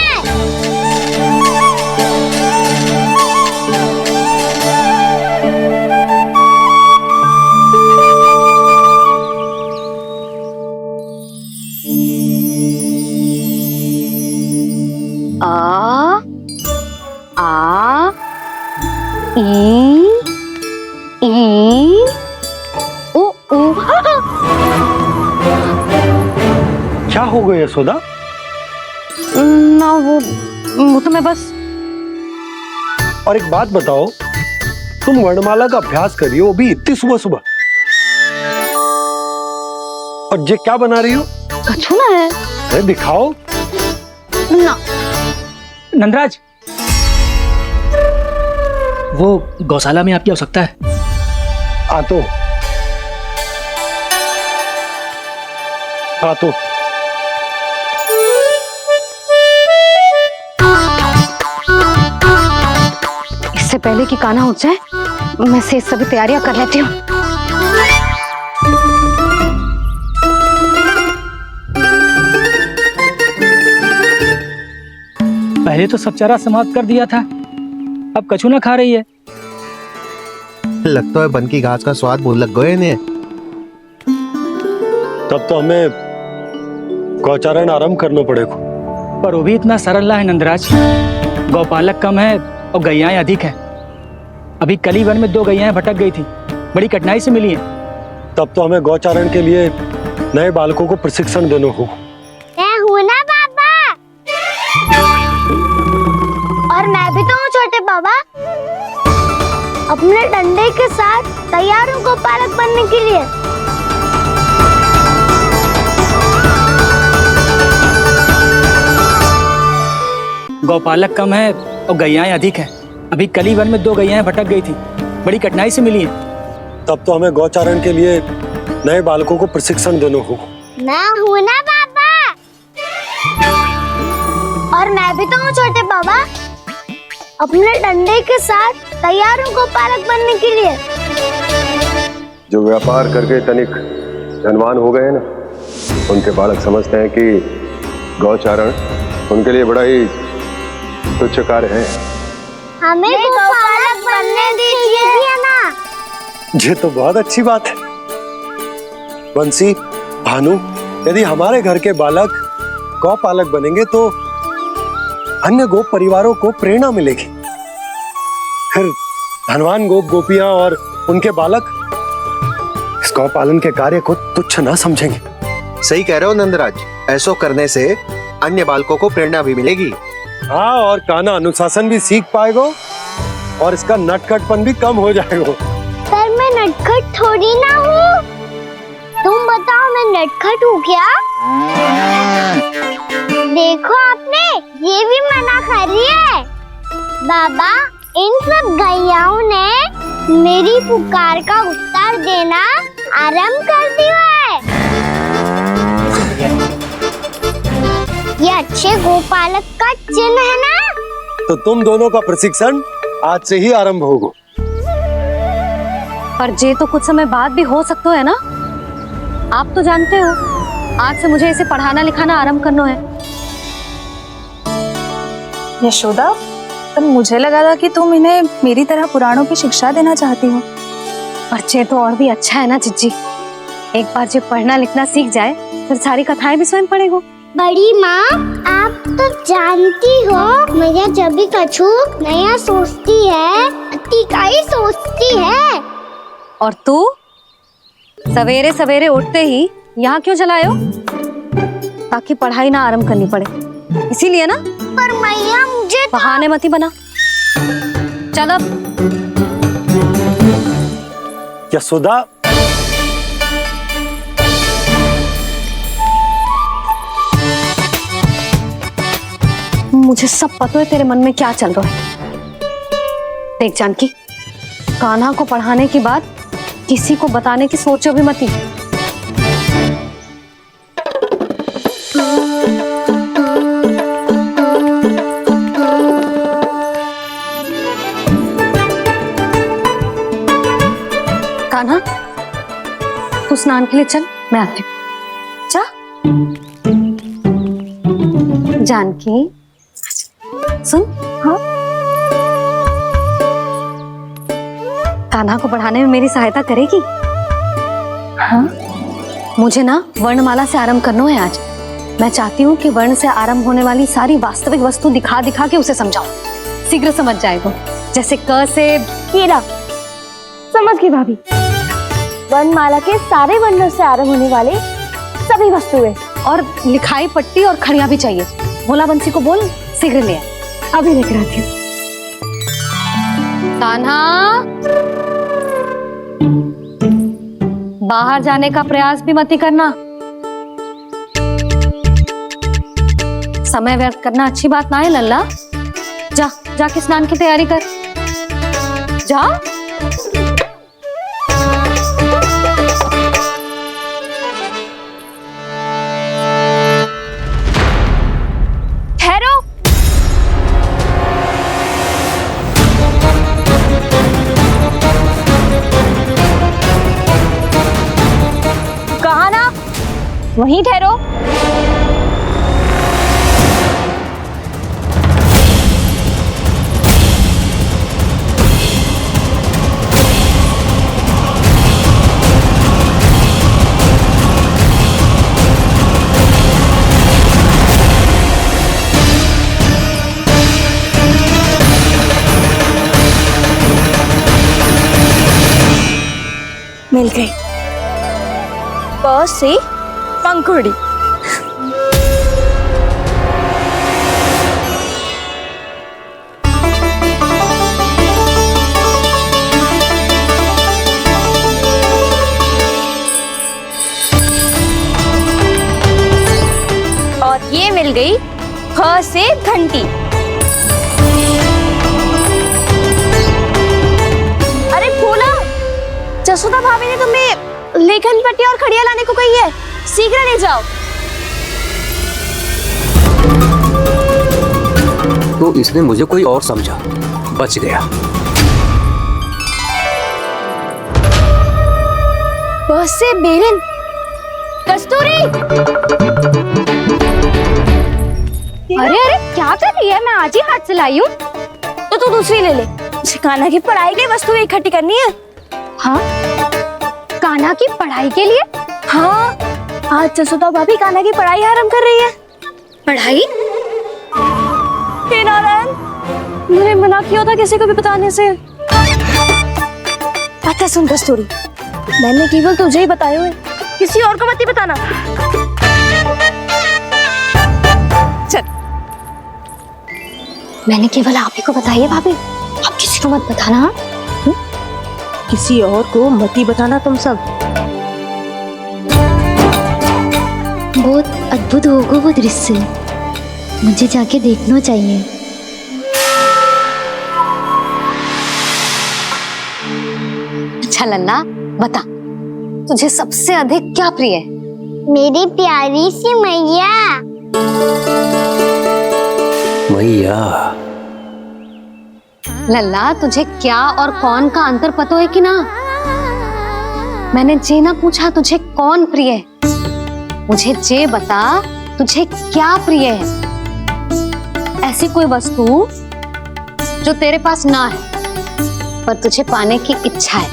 क्या हो गया यशोदा? ना वो तो मैं बस। और एक बात बताओ, तुम वर्णमाला का अभ्यास कर रही हो, वो भी इतनी सुबह सुबह, और ये क्या बना रही हो? कछुआ है। अरे दिखाओ ना। नंदराज, वो गौशाला में आपकी आवश्यकता है। आतो आतो। इससे पहले कि कान्हा उठ जाए, मैं से सभी तैयारियां कर लेती हूँ। पहले तो सब चारा समाप्त कर दिया था, अब कछू ना खा रही है। लगता है बन की घास का स्वाद भूल लग गए इन्हें। तब तो हमें गौचारण आरंभ करना पड़ेगा। पर वो भी इतना सरल ना है नंदराज। गौपालक कम है और गैयाएं अधिक हैं। अभी कली वन में 2 गैयाएं भटक गई थी, बड़ी कठिनाई से मिली हैं। तब तो हमें गौचारण के लिए नए बालकों को प्रशिक्षण देना होगा। मैं हूँ ना बाबा, और मैं भी तो हूँ छोटे बाबा। अपने डंडे के साथ तैयार हूँ गोपालक बनने के लिए। गौपालक कम है और गैयाएं अधिक हैं। अभी कली वन में 2 गैयाएं भटक गई थी, बड़ी कठिनाई से मिली हैं। तब तो हमें गौचारण के लिए नए बालकों को प्रशिक्षण देना होगा। मैं हूँ ना पापा, और मैं भी तो हूँ छोटे पापा। अपने डंडे के साथ तैयार हूँ गोपालक बनने के लिए। जो व्यापार करके तनिक धनवान हो गए ना, उनके बालक समझते हैं कि गौचारण उनके लिए बड़ा ही तुच्छ कार्य है। हमें गोपालक बनने दीजिए ना। ये तो बहुत अच्छी बात है। बंसी, भानु, यदि हमारे घर के बालक गौपालक बनेंगे तो अन्य गोप परिवारों को प्रेरणा मिलेगी। फिर धनवान गोप गोपियां और उनके बालक इस गौपालन के कार्य को तुच्छ ना समझेंगे। सही कह रहे हो नंदराज, ऐसा करने से अन्य बालकों को प्रेरणा भी मिलेगी। हाँ, और कान्हा अनुशासन भी सीख पाएगा और इसका नटखटपन भी कम हो जाएगा। पर मैं नटखट थोड़ी ना हूँ। तुम बताओ मैं नटखट हूँ क्या? देखो आपने ये भी मना कर रही है। बाबा, इन सब गैयाओं ने मेरी पुकार का उत्तर देना आरंभ कर दिया है। ये अच्छे गोपालक का चिन्ह है ना? तो तुम दोनों का प्रशिक्षण आज से ही आरंभ होगा। पर ये तो कुछ समय बाद भी हो सकता है ना। आप तो जानते हो, आज से मुझे इसे पढ़ाना लिखाना आरंभ करना है। यशोदा, पर मुझे लगा था कि तुम इन्हें मेरी तरह पुराणों की शिक्षा देना चाहती हो। पर ये तो और भी अच्छा है ना जिज्जी। एक बार जब पढ़ना लिखना सीख जाए फिर सारी कथाएं भी स्वयं पढ़ेगा। बड़ी माँ, आप तो जानती हो मैया जब भी कछु नया सोचती है, का ही सोचती है। और तू सवेरे सवेरे उठते ही यहाँ क्यों चलाए हो? ताकि पढ़ाई ना आरंभ करनी पड़े, इसीलिए ना। पर मैया मुझे बहाने मत ही बना। चल अब। यशोदा, मुझे सब पता है तेरे मन में क्या चल रहा है। देख जानकी, कान्हा को पढ़ाने की बात किसी को बताने की सोचो भी मत ही। कान्हा, तू स्नान के लिए चल, मैं आती हूँ। जा। जानकी, सुन। हाँ, कान्हा को पढ़ाने में मेरी सहायता करेगी? हाँ, मुझे ना वर्णमाला से आरंभ करना है आज। मैं चाहती हूँ कि वर्ण से आरंभ होने वाली सारी वास्तविक वस्तु दिखा दिखा के उसे समझाऊं। शीघ्र समझ जाएगा। जैसे क से कीड़ा। समझ गई भाभी। वर्णमाला के सारे वर्णों से आरंभ होने वाले सभी वस्तुएं, और लिखाई पट्टी और खड़िया भी चाहिए। भोला बंसी को बोल शीघ्र ले आए। अभी लेकर आती हूँ। कान्हा, बाहर जाने का प्रयास भी मत ही करना। समय व्यर्थ करना अच्छी बात ना है लल्ला। जा, जाके स्नान की तैयारी कर। जा। ठहरो। कहा ना, वहीं ठहरो। मिल गई। प से पंखुड़ी। और ये मिल गई फ से घंटी। लेखन पट्टी और खड़िया लाने को कही है, शीघ्र ले जाओ। तो इसने मुझे कोई और समझा, बच गया। बस से बेरन, कस्तूरी। अरे अरे क्या कर रही है? मैं आज ही हाथ से लाई हूँ। तो तू दूसरी ले ले। कान्हा की पढ़ाई की वस्तु इकट्ठी करनी है। हाँ, कान्हा की पढ़ाई के लिए? हाँ, आज जसोदा भाभी कान्हा की पढ़ाई आरंभ कर रही है। पढ़ाई? हे नारायण, मैंने मना किया था किसी को भी बताने से। अच्छा सुन कस्तूरी, मैंने केवल तुझे ही बताया है, किसी और को मत ही बताना। चल, मैंने केवल आप ही को बताई है भाभी, आप किसी को मत बताना। किसी और को मत ही बताना तुम सब। बहुत अद्भुत होगा वो दृश्य, मुझे जाके देखना चाहिए। अच्छा लल्ला, बता तुझे सबसे अधिक क्या प्रिय है? मेरी प्यारी सी मैया। मैया। लल्ला, तुझे क्या और कौन का अंतर पता है कि ना? मैंने जे ना पूछा तुझे कौन प्रिय है, मुझे जे बता तुझे क्या प्रिय है। ऐसी कोई वस्तु जो तेरे पास ना है पर तुझे पाने की इच्छा है।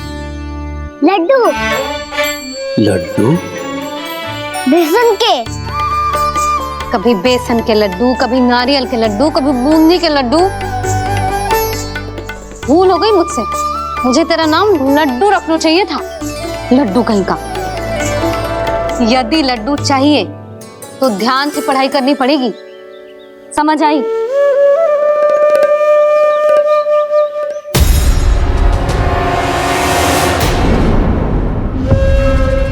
लड्डू। लड्डू? बेसन के। कभी बेसन के लड्डू, कभी नारियल के लड्डू, कभी बूंदी के लड्डू। भूल हो गई मुझसे, मुझे तेरा नाम लड्डू रखना चाहिए था। लड्डू कहीं का। यदि लड्डू चाहिए तो ध्यान से पढ़ाई करनी पड़ेगी, समझ आई?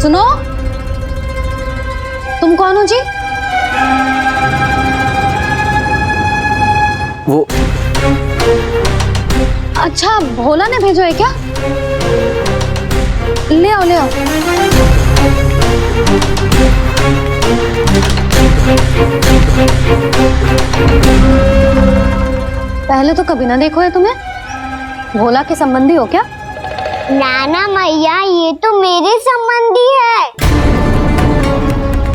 सुनो, तुम कौन हो जी? वो अच्छा, भोला ने भेजो है क्या? ले आओ ले आओ। पहले तो कभी ना देखो है तुम्हें। भोला के संबंधी हो क्या? नाना मैया, ये तो मेरे संबंधी है।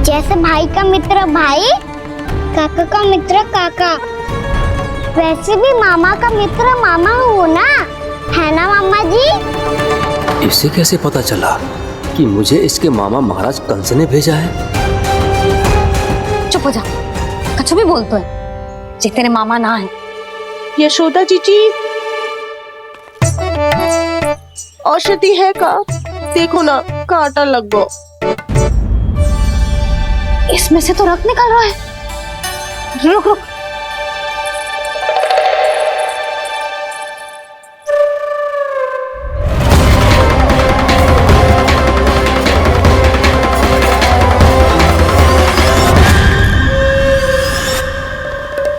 जैसे भाई का मित्र भाई, काका का मित्र काका, वैसे भी मामा का मित्र मामा हो ना, है ना मामा जी? इसे कैसे पता चला कि मुझे इसके मामा महाराज कंस ने भेजा है? चुप हो जा, कुछ भी बोलते है जे तेरे मामा ना है। यशोदा जीजी, औषधि है का? देखो ना, कांटा लग गो। इसमें से तो रक्त निकल रहा है। रुक रुक,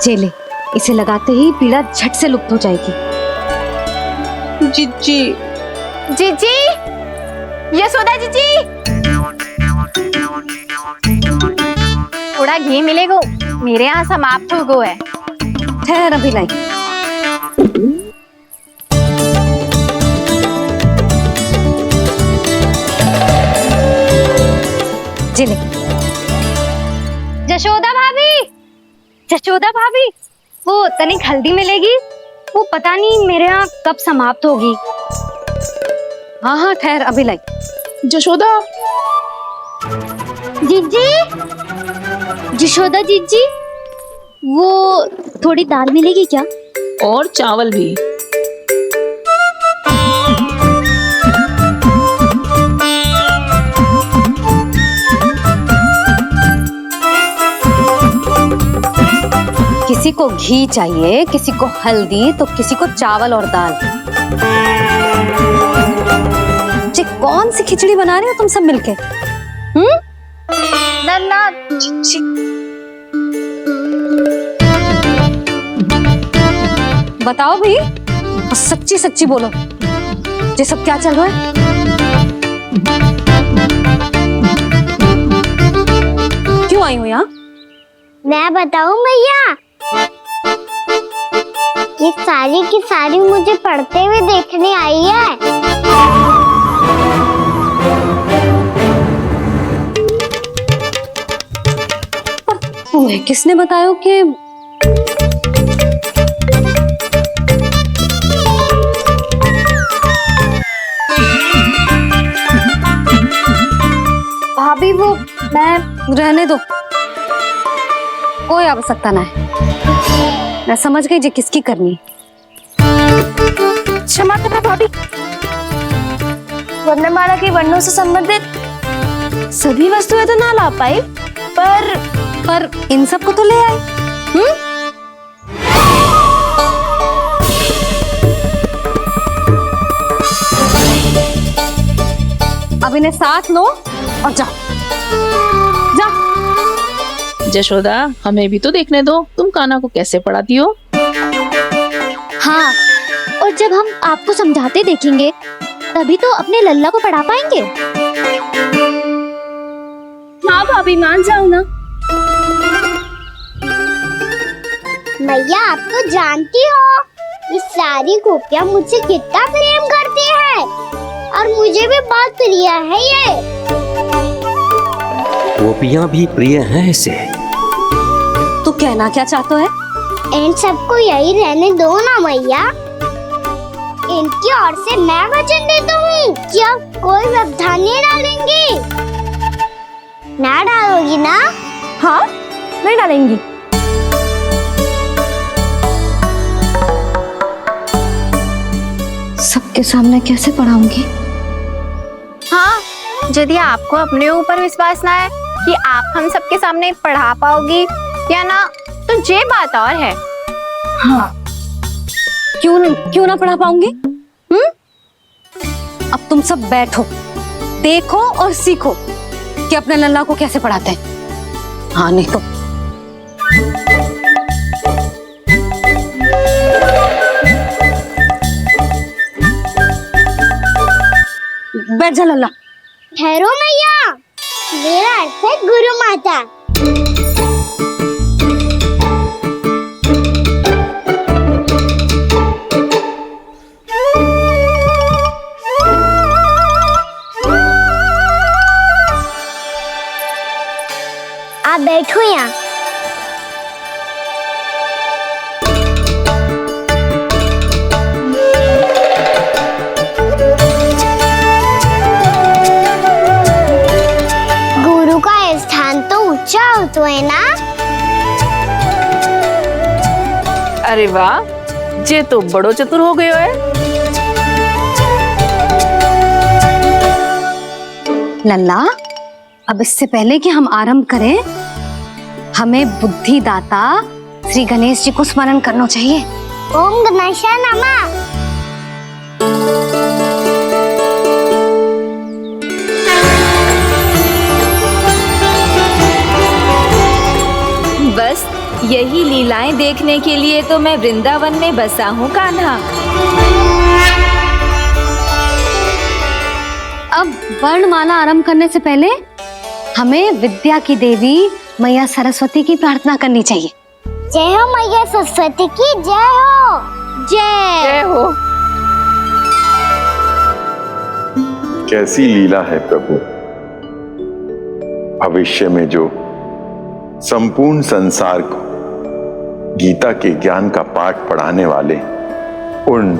चले, इसे लगाते ही पीड़ा झट से लुप्त हो जाएगी। जीजी, जीजी, यशोदा जीजी, थोड़ा घी मिलेगा, मेरे यहाँ समाप्त हो गो है। ठहर, अभी लाई। जिले। जशोदा भाभी, जशोदा भाभी, वो तनिक हल्दी मिलेगी? वो पता नहीं मेरे यहाँ कब समाप्त होगी। हाँ हाँ ठहर, अभी लाई। जशोदा। जीजी, जशोदा जीजी, वो थोड़ी दाल मिलेगी क्या? और चावल भी। किसी को घी चाहिए, किसी को हल्दी, तो किसी को चावल और दाल। जी कौन सी खिचड़ी बना रहे हो तुम सब मिलके? नन्ना, बताओ भाई, और सच्ची सच्ची बोलो, ये सब क्या चल रहा है? क्यों आई हो यहाँ? मैं बताऊं भैया, ये सारी की सारी मुझे पढ़ते हुए देखने आई है। तुम्हें किसने बताया कि भाभी वो मैं रहने दो, कोई आवश्यकता ना है। मैं समझ गई जी किसकी करनी है। क्षमा करना भाभी, वर्णमाला के वर्णों से संबंधित सभी वस्तुएं तो ना ला पाई, पर इन सब को तो ले आए। अब इन्हें साथ लो और जाओ। जशोदा, हमें भी तो देखने दो तुम कान्हा को कैसे पढ़ाती हो। हाँ, और जब हम आपको समझाते देखेंगे तभी तो अपने लल्ला को पढ़ा पाएंगे। हाँ भाभी, मान जाओ ना। मैया, आप तो जानती हो ये सारी गोपियां मुझसे कितना प्रेम करती है और मुझे भी बहुत प्रिय है ये। गोपियां भी प्रिय हैं इसे। तू कहना क्या चाहता है? इन सबको यही रहने दो ना मैया। इनकी ओर से मैं वचन देता हूँ कि अब कोई व्यवधान नहीं डालेंगी। ना डालोगी ना? हाँ, नहीं डालेंगी। सबके सामने कैसे पढ़ाऊंगी? हाँ, यदि आपको अपने ऊपर विश्वास ना है कि आप हम सबके सामने पढ़ा पाओगी या ना, तो ये बात और है। हाँ, क्यों ना पढ़ा पाऊंगी? अब तुम सब बैठो, देखो और सीखो कि अपने लल्ला को कैसे पढ़ाते हैं। हाँ, नहीं तो बैठ जा लल्ला। ठहरो मैया, मेरा अर्थ है गुरु माता। आप बैठो यहाँ। गुरु का स्थान तो ऊंचा होता है ना? अरे वाह, जे तो बड़ो चतुर हो गयो है। लल्ला, अब इससे पहले कि हम आरंभ करें, हमें बुद्धिदाता श्री गणेश जी को स्मरण करना चाहिए। ओम गणेशाय नमः। बस यही लीलाएं देखने के लिए तो मैं वृंदावन में बसा हूँ कान्हा। अब वर्णमाला आरंभ करने से पहले हमें विद्या की देवी मैया सरस्वती की प्रार्थना करनी चाहिए। जय हो मैया सरस्वती की जय हो। जय हो। कैसी लीला है प्रभु। भविष्य में जो संपूर्ण संसार को गीता के ज्ञान का पाठ पढ़ाने वाले उन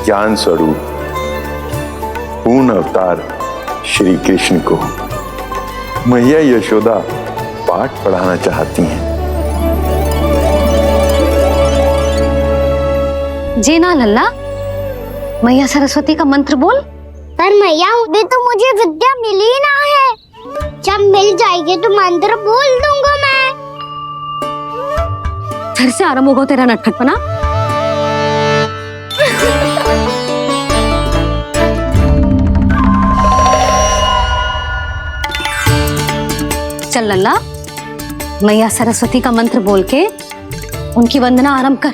ज्ञान स्वरूप पूर्ण अवतार श्री कृष्ण को मैया यशोदा पाठ पढ़ाना चाहती हैं। जी ना लल्ला, मैया सरस्वती का मंत्र बोल। पर मैया, अभी तो मुझे विद्या मिली ना है। जब मिल जाएगी तो मंत्र बोल दूंगा मैं। फिर से आरंभ होगा तेरा नटखटपना। चल लल्ला, मैया सरस्वती का मंत्र बोल के उनकी वंदना आरंभ कर।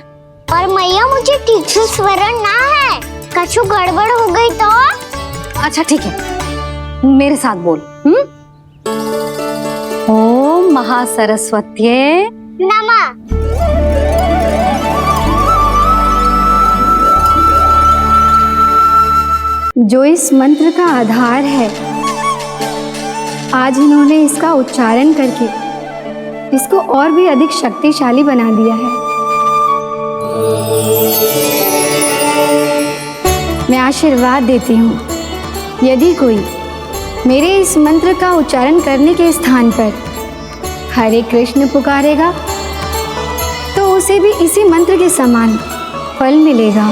पर मैया, मुझे ठीक से स्मरण ना है। कछु गड़बड़ हो गई तो? अच्छा ठीक है, मेरे साथ बोल। ओम महासरस्वत्ये नमः। जो इस मंत्र का आधार है, आज इन्होंने इसका उच्चारण करके इसको और भी अधिक शक्तिशाली बना दिया है। मैं आशीर्वाद देती हूँ, यदि कोई मेरे इस मंत्र का उच्चारण करने के स्थान पर हरे कृष्ण पुकारेगा तो उसे भी इसी मंत्र के समान फल मिलेगा।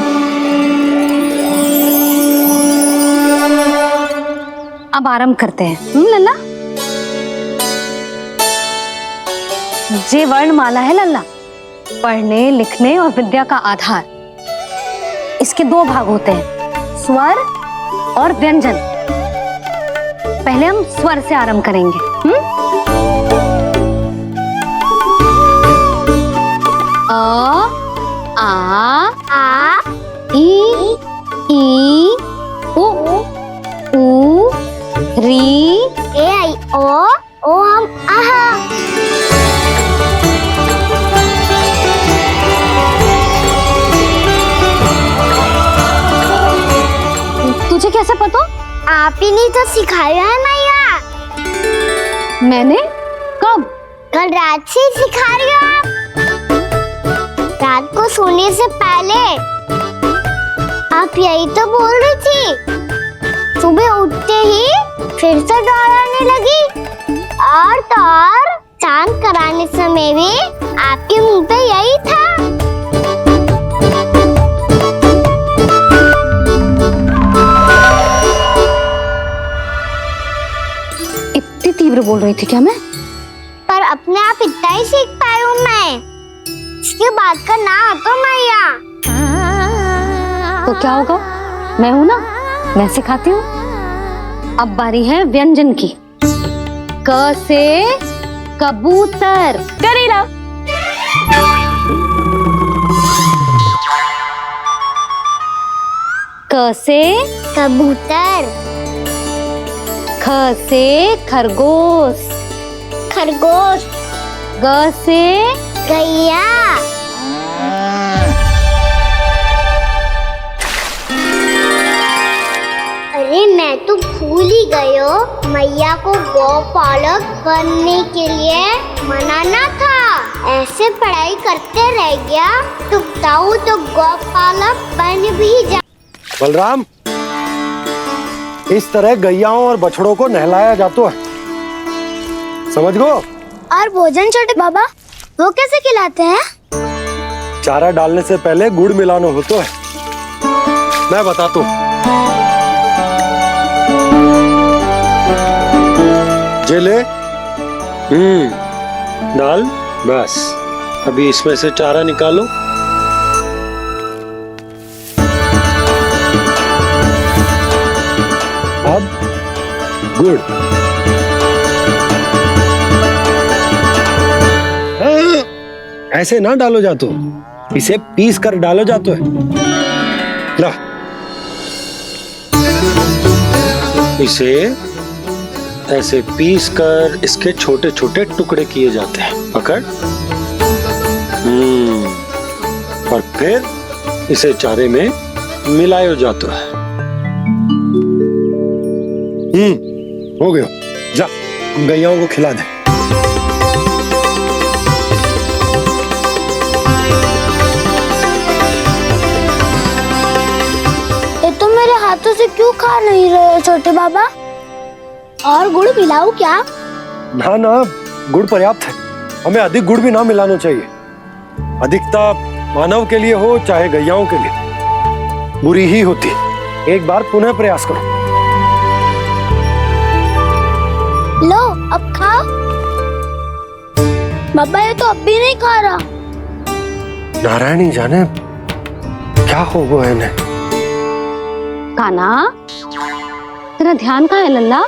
अब आरंभ करते हैं। लल्ला, जे वर्णमाला है लल्ला, पढ़ने लिखने और विद्या का आधार। इसके दो भाग होते हैं, स्वर और व्यंजन। पहले हम स्वर से आरंभ करेंगे। अ, आ, ई, उ, री, ए आई ओ हम आहा। तुझे कैसे पता? आप ही ने तो सिखाया है मैया। मैंने? कब? कल रात से सिखा रही हो आप। रात को सोने से पहले आप यही तो बोल रही थी। सुबह उठते ही फिर से दोहराने लगी, और तो और चांद कराने समय भी आपके मुंह पे यही था। इतनी तीव्र बोल रही थी क्या मैं? पर अपने आप इतना ही सीख पाई हूँ मैं। इसके बाद का ना तो मैया। तो क्या होगा? मैं हूं ना, मैं सिखाती हूँ। अब बारी है व्यंजन की। क से कबूतर। करेला। क से कबूतर। ख से खरगोश। खरगोश। ग से गैया। अरे मैं तो भूल ही गई हो, मैया को गौपालक बनने के लिए मनाना था। ऐसे पढ़ाई करते रह गया तो बताऊँ तो गौपालक बन भी जा। बलराम, इस तरह गैयाओं और बछड़ों को नहलाया जाता है, समझ गो? और भोजन छोटे बाबा, वो कैसे खिलाते हैं? चारा डालने से पहले गुड़ मिलाना होता है। मैं बताता हूँ। जे ले, डाल, बस। अभी इसमें से चारा निकालो। अब गुड़। ऐसे ना डालो जातो, इसे पीस कर डालो जातो है। ला, इसे ऐसे पीस कर इसके छोटे छोटे टुकड़े किए जाते हैं। पकड़। और फिर इसे चारे में मिलाया जाता है। हो गया। जा, गैयाओं को खिला दे। ये तो मेरे हाथों से क्यों खा नहीं रहे हो छोटे बाबा? और गुड़ मिलाऊं क्या? ना ना, गुड़ पर्याप्त है। हमें अधिक गुड़ भी ना मिलाना चाहिए। अधिकता मानव के लिए हो चाहे गैयाओं के लिए बुरी ही होती। एक बार पुनः प्रयास करो। लो, अब खाओ। बाबा ये तो अब भी नहीं खा रहा। नारायणी जाने क्या हो गया इन्हें। काना, तेरा ध्यान कहाँ है लल्ला?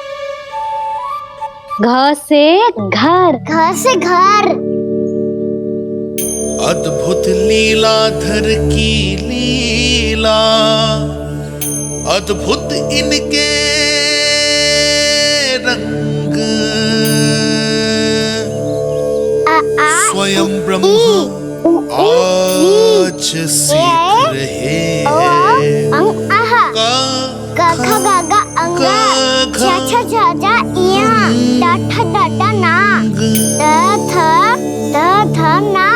घ से घर। घर से घर। अद्भुत लीलाधर की लीला, अद्भुत इनके रंग स्वयं ब्रह्म आज सीख रहे हैं। गा गा गा गा अंगा छा छा छा छा इया डा डा ना द थ ना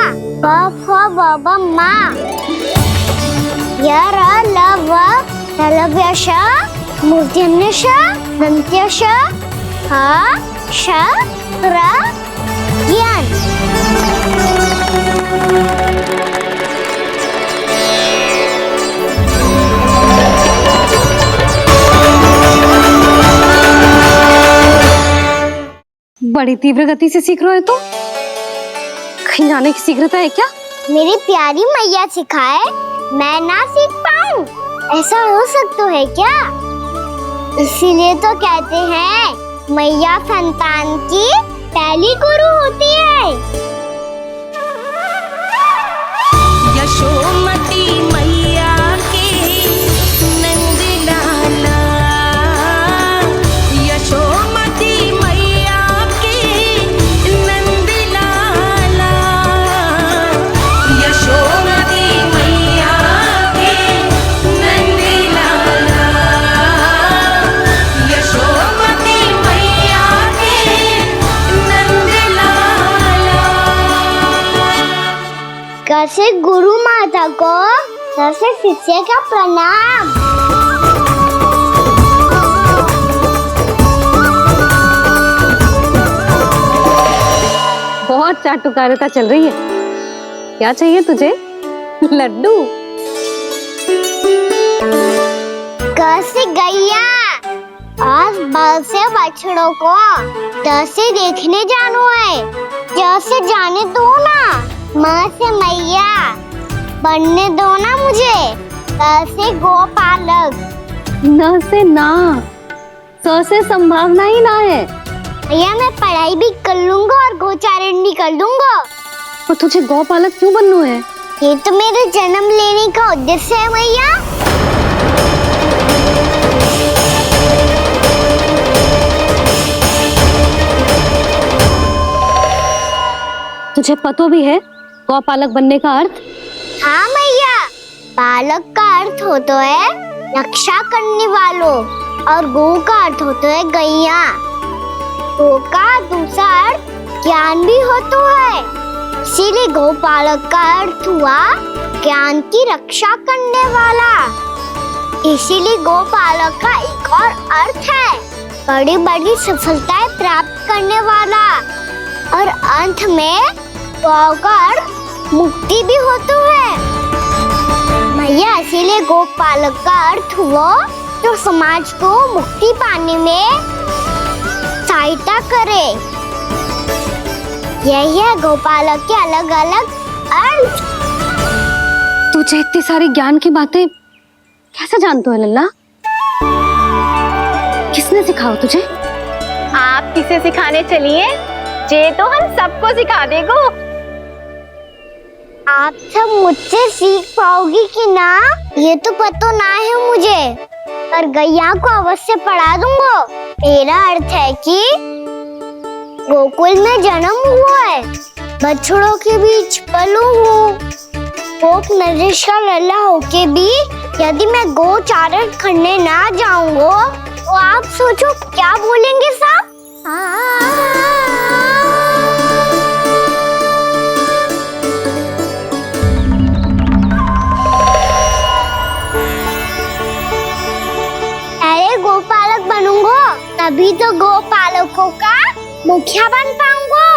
ब फ ब ब मा य र ल व लव्य श मूर्धन्य श दंत्य श ह श र ज्ञान। बड़ी तीव्र गति से सीख रहे हो तो कहीं जाने की शीघ्रता है क्या? मेरी प्यारी मैया सिखाए मैं ना सीख पाऊं, ऐसा हो सकता है क्या? इसीलिए तो कहते हैं मैया संतान की पहली गुरु होती है। यशोमती मैया के नंद लाला, यशोमती मैया के नंद लाला, यशोमती मैया के नंद लाला, यशोमती मैया के नंद लाला। कैसे गुरु माता को कैसे शिष्य का प्रणाम। बहुत चाटुकारिता चल रही है। क्या चाहिए तुझे? लड्डू? कैसे गैया आज बल से बछड़ों को कैसे देखने जानो है, जैसे जाने दो ना माँ से मैया बनने दो ना मुझे। कैसे गोपालक न से ना, स से संभावना ही ना है। भैया मैं पढ़ाई भी कर लूंगा और गोचारण भी कर दूंगा। और तुझे गौपालक क्यों बनना है? ये तो मेरे जन्म लेने का उद्देश्य है भैया। तुझे पतो भी है गौपालक बनने का अर्थ? हाँ मैया, पालक का अर्थ होता है रक्षा करने वालों और गौ का अर्थ होता है गैया। गौ का दूसरा अर्थ ज्ञान भी होता है, इसीलिए गौपालक का अर्थ हुआ ज्ञान की रक्षा करने वाला। इसीलिए गौपालक का एक और अर्थ है बड़ी बड़ी सफलताएं प्राप्त करने वाला, और अंत में गौ का अर्थ मुक्ति भी होता है। मैया इसीलिए गोपालक का अर्थ हुआ जो समाज को मुक्ति पाने में सहायता करे। यही है गोपालक के अलग अलग अर्थ। तुझे इतनी सारी ज्ञान की बातें कैसे जानते हो लल्ला? किसने सिखाओ तुझे? आप किसे सिखाने चलिए, जे तो हम सबको सिखा देगो। आप सब मुझसे सीख पाओगी कि ना ये तो पता ना है मुझे, पर गैया को अवश्य पढ़ा दूंगा। मेरा अर्थ है कि गोकुल में जन्म हुआ है, बछड़ों के बीच पलू हूँ, गोप नरेश का लल्ला होके भी यदि मैं गोचारण करने ना जाऊंगा तो आप सोचो क्या बोलेंगे सब? गोपालक बनूंगा तभी तो गोपालकों का मुखिया बन पाऊंगा।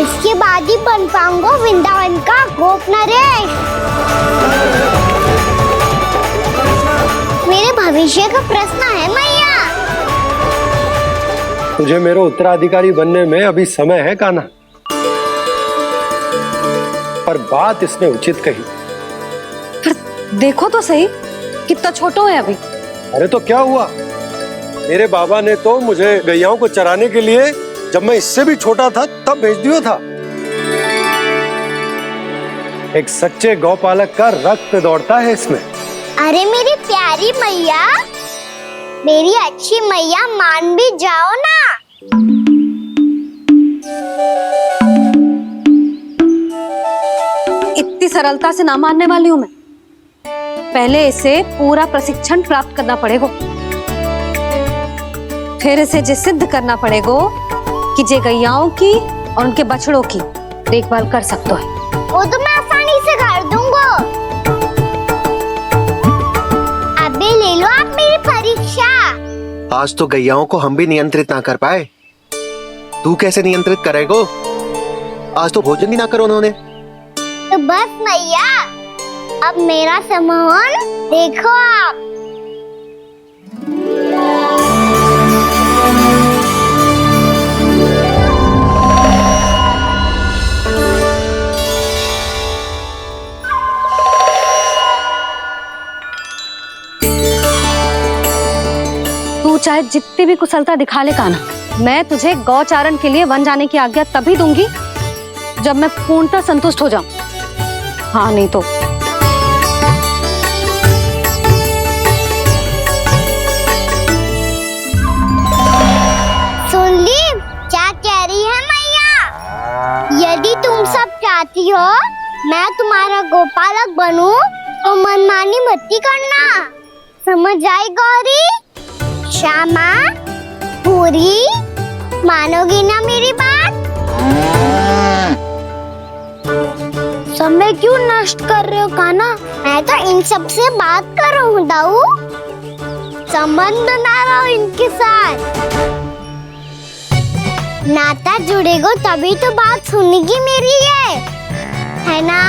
इसके बाद ही बन पाऊंगा वृंदावन का गोप नरेश। मेरे भविष्य का प्रश्न है मैया। तुझे मेरा उत्तराधिकारी बनने में अभी समय है कान्हा, पर बात इसने उचित कही। पर देखो तो सही कितना छोटा है अभी। अरे तो क्या हुआ, मेरे बाबा ने तो मुझे गैयाओं को चराने के लिए जब मैं इससे भी छोटा था तब भेज दिया था। एक सच्चे गौपालक का रक्त दौड़ता है इसमें। अरे मेरी प्यारी मैया, मेरी अच्छी मैया मान भी जाओ ना। इतनी सरलता से ना मानने वाली हूं मैं। पहले इसे पूरा प्रशिक्षण प्राप्त करना पड़ेगा, फिर इसे ये सिद्ध करना पड़ेगा कि जे गैयाओं की और उनके बछड़ों की देखभाल कर सकते हैं। वो तो मैं आसानी से कर दूंगा। अभी ले लो आप मेरी परीक्षा। आज तो गैयाओं को हम भी नियंत्रित ना कर पाए, तू कैसे नियंत्रित करेगो? आज तो भोजन भी ना करो उन्होंने। तो बस मैया, अब मेरा सम्मान देखो आप। तू चाहे जितनी भी कुशलता दिखा ले कान्हा, मैं तुझे गौचारण के लिए वन जाने की आज्ञा तभी दूंगी जब मैं पूर्णतः संतुष्ट हो जाऊं। हाँ नहीं तो सुन ली क्या कह रही है मैया? यदि तुम सब चाहती हो मैं तुम्हारा गोपालक बनूं तो मनमानी मत करना, समझ आई गौरी? श्यामा, पूरी, मानोगी ना मेरी बात? समय क्यों नष्ट कर रहे हो कान्हा? मैं तो इन सब से बात कर रहा हूँ दाऊ, संबंध बना रहा हूँ इनके साथ। नाता जुड़ेगा तभी तो बात सुनेगी मेरी, ये है ना?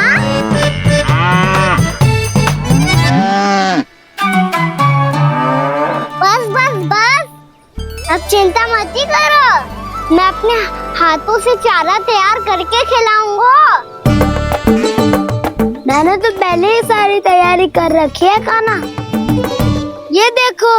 बस बस बस, अब चिंता मत ही करो, मैं अपने हाथों से चारा तैयार करके खिलाऊंगा। मैंने तो पहले ही सारी तैयारी कर रखी है कान्हा, ये देखो।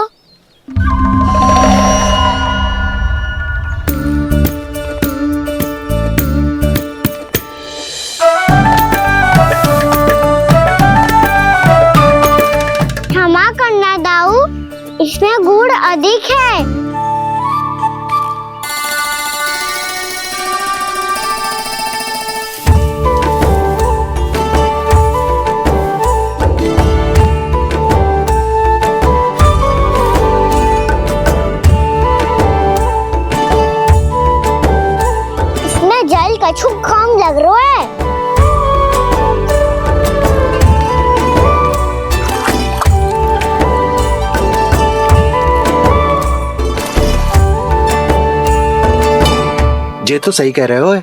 क्षमा करना दाऊ, इसमें गुड़ अधिक है। इसमें जल कछु कम लग रहा है। ये तो सही कह रहे हो,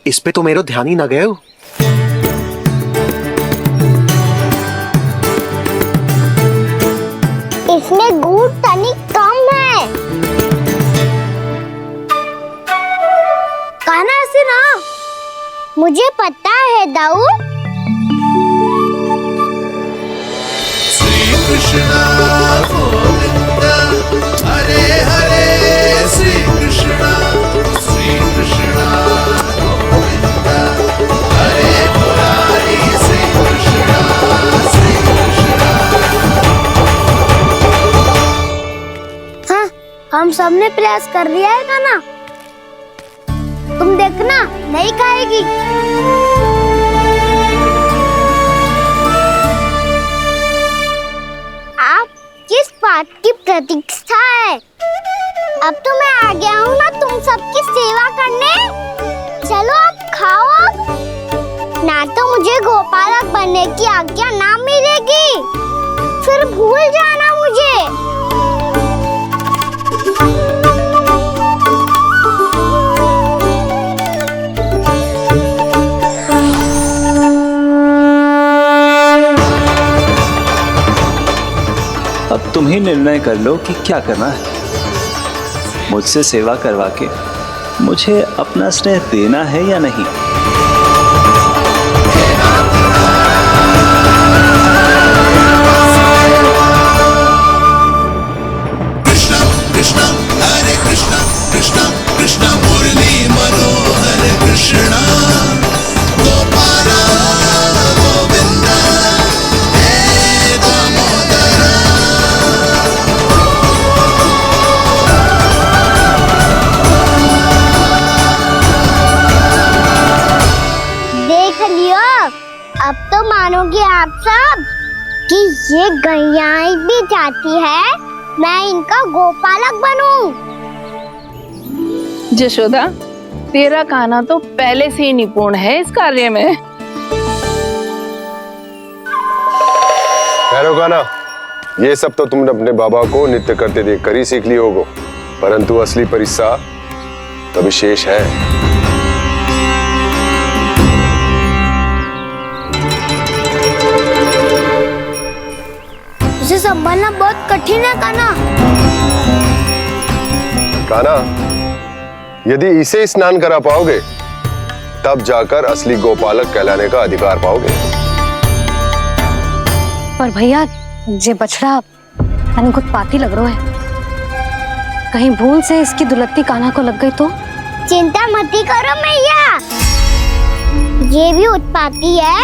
इस पे तो मेरा ध्यान ही ना गए हो। इसमें गुड़ तनिक कम है। कान्हा ऐसे ना, मुझे पता है दाऊ। श्री कृष्ण गोविंद हरे हरे, श्री कृष्ण गोविंद हरे मुरारी, श्री कृष्ण हाँ, हम सबने प्रयास कर लिया है कान्हा, तुम देखना नहीं खाएगी। आप किस बात की प्रतीक्षा है? अब तो मैं आ गया हूँ ना तुम सबकी सेवा करने। चलो अब खाओ अब। ना तो मुझे गोपालक बनने की आज्ञा ना मिलेगी, फिर भूल जाना मुझे। अब तुम ही निर्णय कर लो कि क्या करना है। मुझसे सेवा करवा के मुझे अपना स्नेह देना है या नहीं। कृष्ण कृष्ण हरे कृष्ण, कृष्ण कृष्ण मुरली मनोहर कृष्ण, गोपाल गोविंद हे दामोदर। चाहती है मैं इनका गोपालक बनूं। जशोदा, तेरा कान्हा तो पहले से ही निपुण है इस कार्य में। ठहरो कान्हा, ये सब तो तुमने अपने बाबा को नृत्य करते देखकर ही सीख ली होगो, परंतु असली परिस्सा तो विशेष है। उसे संभालना बहुत कठिन है कान्हा। कान्हा, यदि इसे स्नान करा पाओगे तब जाकर असली गोपालक कहलाने का अधिकार पाओगे। पर भैया, ये बछड़ा उत्पाती लग रहा है। कहीं भूल से इसकी दुलत्ती कान्हा को लग गई तो? चिंता मत करो मैया, ये भी उत्पाती है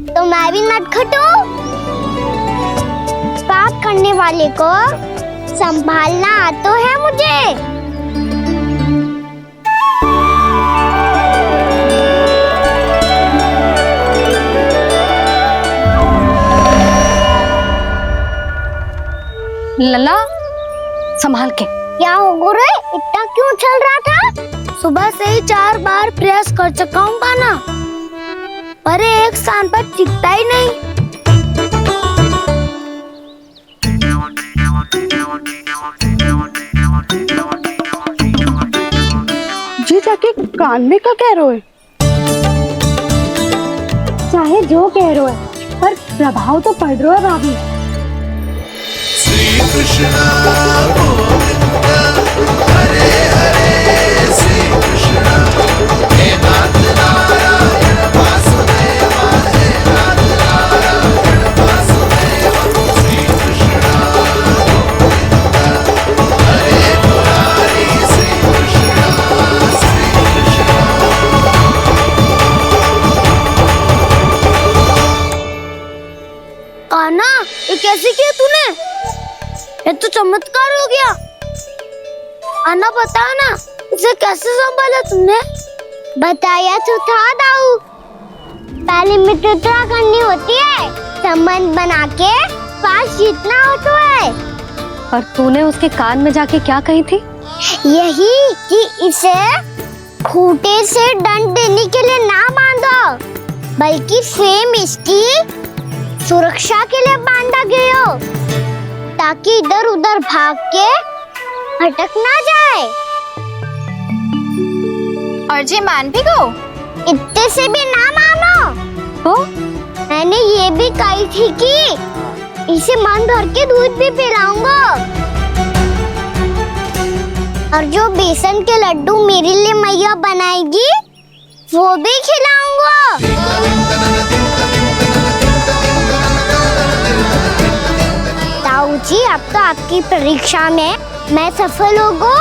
तो मैं भी नटखट हूँ। पाप करने वाले को संभालना आता है मुझे। लला, संभाल के। क्या हो गुरु, इतना क्यों चल रहा था? सुबह से ही 4 बार प्रयास कर चुका हूँ कान्हा, पर एक स्थान पर टिकता ही नहीं। जी जाके कान में क्या कह रहे हो? चाहे जो कह रहे हो, पर प्रभाव तो पड़ रहा है भाभी। श्री कृष्ण गोविंद हरे हरे, श्री कृष्ण हे नाथ नारायण वासुदेव, हे नाथ नारायण वासुदेव, श्री कृष्ण गोविंद हरे मुरारी, श्री कृष्ण कान्हा, ये कैसे किया तूने? ये तो चमत्कार हो गया। आना बता ना, इसे कैसे संभाला तुमने? बताया तो था दाऊ, पहले मित्रता करनी होती है, संबंध बना के पास जीतना होता है। और तूने उसके कान में जाके क्या कही थी? यही कि इसे खूंटे से दंड देने के लिए ना बांधो, बल्कि स्वयं इसकी सुरक्षा के लिए बांधा गया हो, ताकि इधर उधर भाग के भटक ना जाए। और जी मान भी गो? इतने से भी ना मानो। तो मैंने ये भी कही थी कि इसे मन भर के दूध भी पिलाऊंगा, और जो बेसन के लड्डू मेरे लिए मैया बनाएगी वो भी खिलाऊंगा। ताऊ जी, अब तो आपकी परीक्षा में मैं सफल होगा।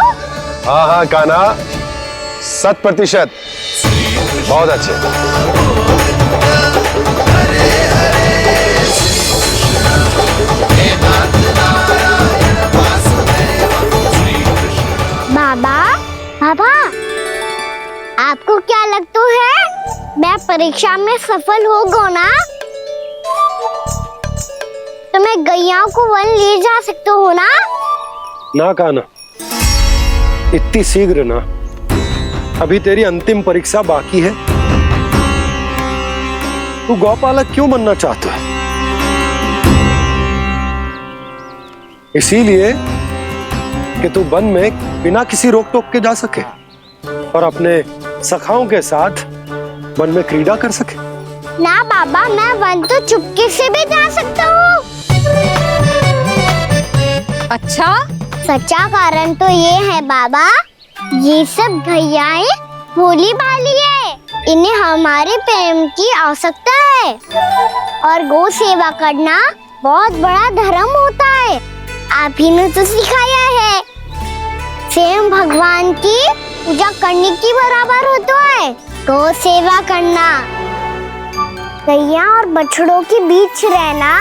हाँ हाँ कान्हा, 100%। बहुत अच्छे। बाबा, बाबा, आपको क्या लगता है मैं परीक्षा में सफल होगा ना? तो मैं गैयाओं को वन ले जा सकता हूँ ना? ना कान्हा, इतनी शीघ्र ना, अभी तेरी अंतिम परीक्षा बाकी है। तू गौपालक क्यों बनना चाहता है? इसीलिए कि तू वन में बिना किसी रोक टोक के जा सके और अपने सखाओं के साथ वन में क्रीड़ा कर सके। ना बाबा, मैं वन तो चुपके से भी जा सकता हूँ। अच्छा? सच्चा कारण तो ये है बाबा, ये सब गैयाएं भोली भाली है, इन्हें हमारे प्रेम की आवश्यकता है, और गौ सेवा करना बहुत बड़ा धर्म होता है। आप ही ने तो सिखाया है, स्वयं भगवान की पूजा करने की बराबर होता है गौ सेवा करना। गैया और बछड़ों के बीच रहना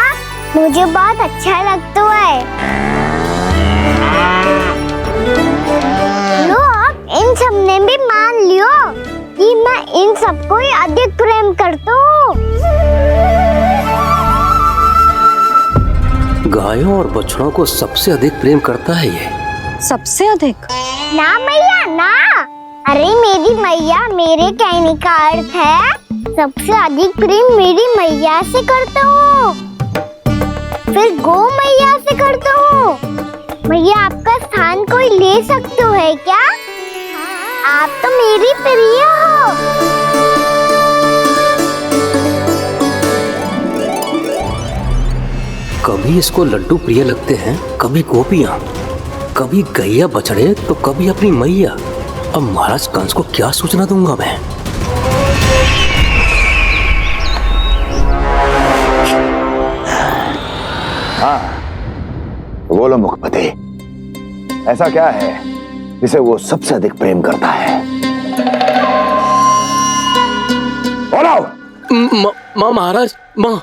मुझे बहुत अच्छा लगता है। लो, आप इन सब ने भी मान लियो कि मैं इन सबको ही अधिक प्रेम करता हूँ। गायों और बछड़ों को सबसे अधिक प्रेम करता है ये। सबसे अधिक? ना मैया ना, अरे मेरी मैया, मेरे कहने का अर्थ है सबसे अधिक प्रेम मेरी मैया से करता हूँ, फिर गौ मैया से करता हूँ। मैया आपका स्थान कोई ले सकते है क्या? आप तो मेरी प्रिय हो। कभी इसको लड्डू प्रिय लगते हैं, कभी गोपियां, कभी गैया बछड़े, तो कभी अपनी मैया। अब महाराज कंस को क्या सूचना दूंगा मैं? हाँ, बोलो मुखपति, ऐसा क्या है जिसे वो सबसे अधिक प्रेम करता है? बोलो। माँ महाराज, माँ।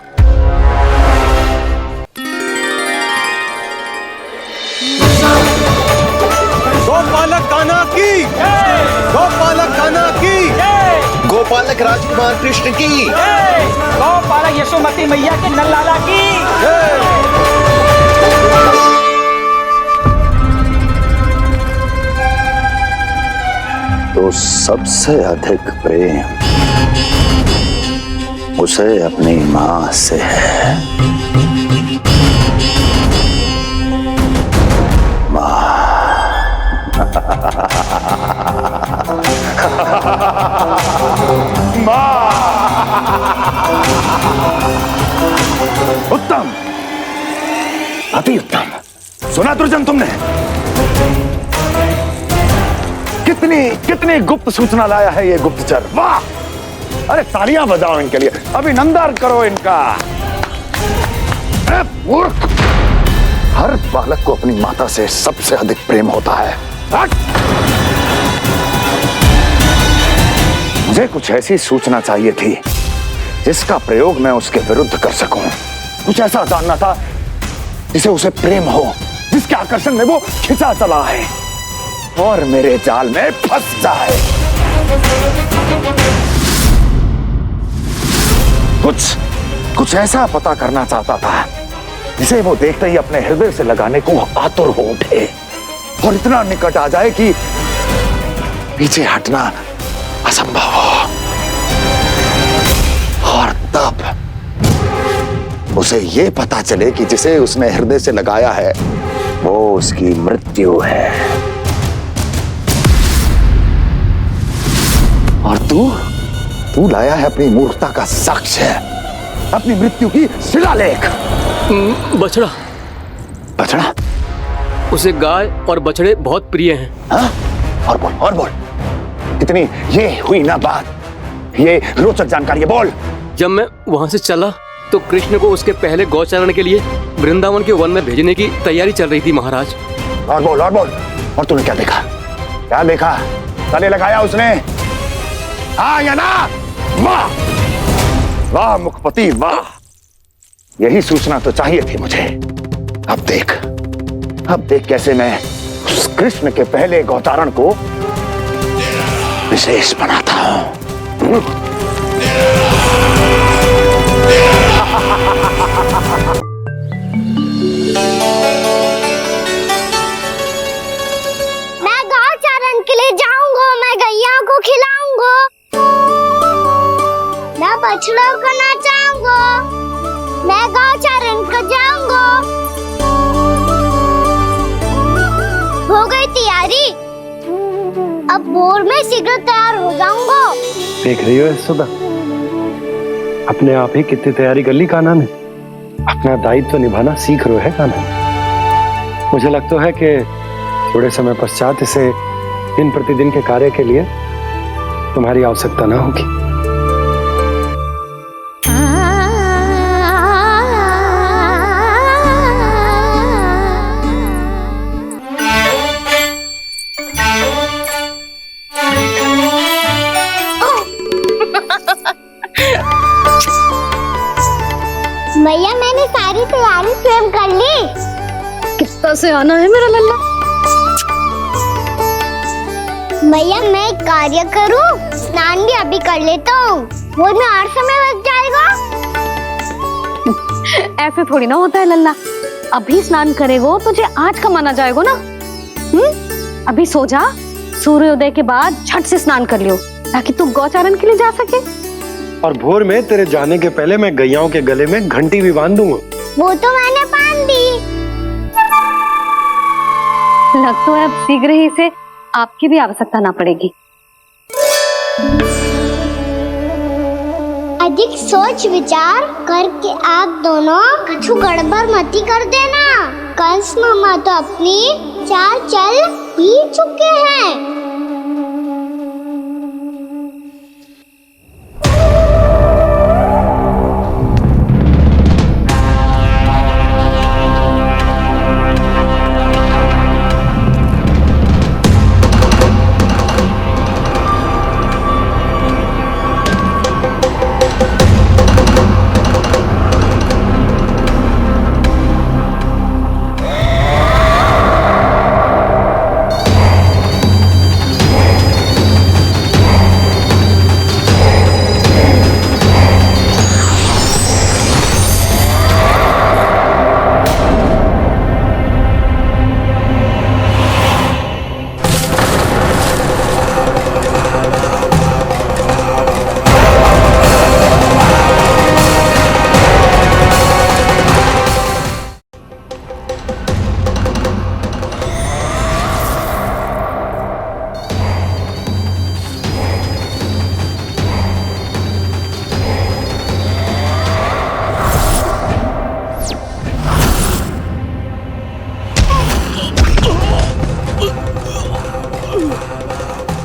गोपालक कान्हा की, गोपालक कान्हा की, गोपालक राजकुमार कृष्ण की, गौपालक यशोमती मैया के नल्लाला की। तो सबसे अधिक प्रेम उसे अपनी मां से है। उत्तम, अति उत्तम। सुना दुर्जन तुमने? कितनी कितनी गुप्त सूचना लाया है ये गुप्तचर। वाह! अरे तालियां बजाओ इनके लिए, अभिनंदन करो इनका। अरे मूर्ख, हर बालक को अपनी माता से सबसे अधिक प्रेम होता है। मुझे कुछ ऐसी सूचना चाहिए थी जिसका प्रयोग मैं उसके विरुद्ध कर सकूं। कुछ ऐसा जानना था जिसे उसे प्रेम हो, जिसके आकर्षण में वो खिंचा चला है और मेरे जाल में फंस जाए। कुछ ऐसा पता करना चाहता था जिसे वो देखते ही अपने हृदय से लगाने को आतुर हो उठे और इतना निकट आ जाए कि पीछे हटना असंभव हो। और तब उसे ये पता चले कि जिसे उसने हृदय से लगाया है वो उसकी मृत्यु है। और तू लाया है अपनी मूर्खता का साक्ष्य, अपनी मृत्यु की शिलालेख। बछड़ा। बछड़ा? उसे गाय और बछड़े बहुत प्रिय हैं। हाँ? और बोल। इतनी ये हुई ना बात, ये रोचक जानकारी बोल। जब मैं वहां से चला तो कृष्ण को उसके पहले गौचारण के लिए वृंदावन के वन में भेजने की तैयारी चल रही थी महाराज। और बोल। और तूने क्या देखा? गले लगाया उसने? हाँ या ना? वाह वाह मुखपति वाह, यही सूचना तो चाहिए थी मुझे। अब देख कैसे मैं उस कृष्ण के पहले गौचारण को विशेष बनाता हूं। मैं गौचारण के लिए जाऊंगा, मैं गैया को खिलाऊंगा, मैं बछड़ों को नचाऊंगा, मैं गौचारण को जाऊंगा। हो गई तैयारी, अब भोर में शीघ्र तैयार हो जाऊंगा। देख रही हो यशोदा, अपने आप ही कितनी तैयारी कर ली कान्हा ने। अपना दायित्व निभाना सीख रहे है कान्हा। मुझे लगता है कि थोड़े समय पश्चात इसे दिन प्रतिदिन के कार्य के लिए तुम्हारी आवश्यकता ना होगी। भैया मैंने सारी तैयारी स्वयं कर ली। कितना से आना है मेरा लल्ला? भैया मैं एक कार्य करूं, स्नान भी अभी कर लेता हूँ, वो में और समय लग जाएगा। ऐसे थोड़ी ना होता है लल्ला, अभी स्नान करेगो तुझे आज का माना जाएगा ना। अभी सो जा, सूर्योदय के बाद झट से स्नान कर लियो ताकि तू गौचारण के लिए जा सके। और भोर में तेरे जाने के पहले मैं गैयाओं के गले में घंटी भी बांध दूंगा। वो तो मैंने बांध दी। लग तो है अब शीघ्र ही से आपकी भी आवश्यकता ना पड़ेगी। अधिक सोच विचार करके आप दोनों कछु गड़बड़ मती कर देना। कंस मामा तो अपनी चाल चल ही चुके हैं।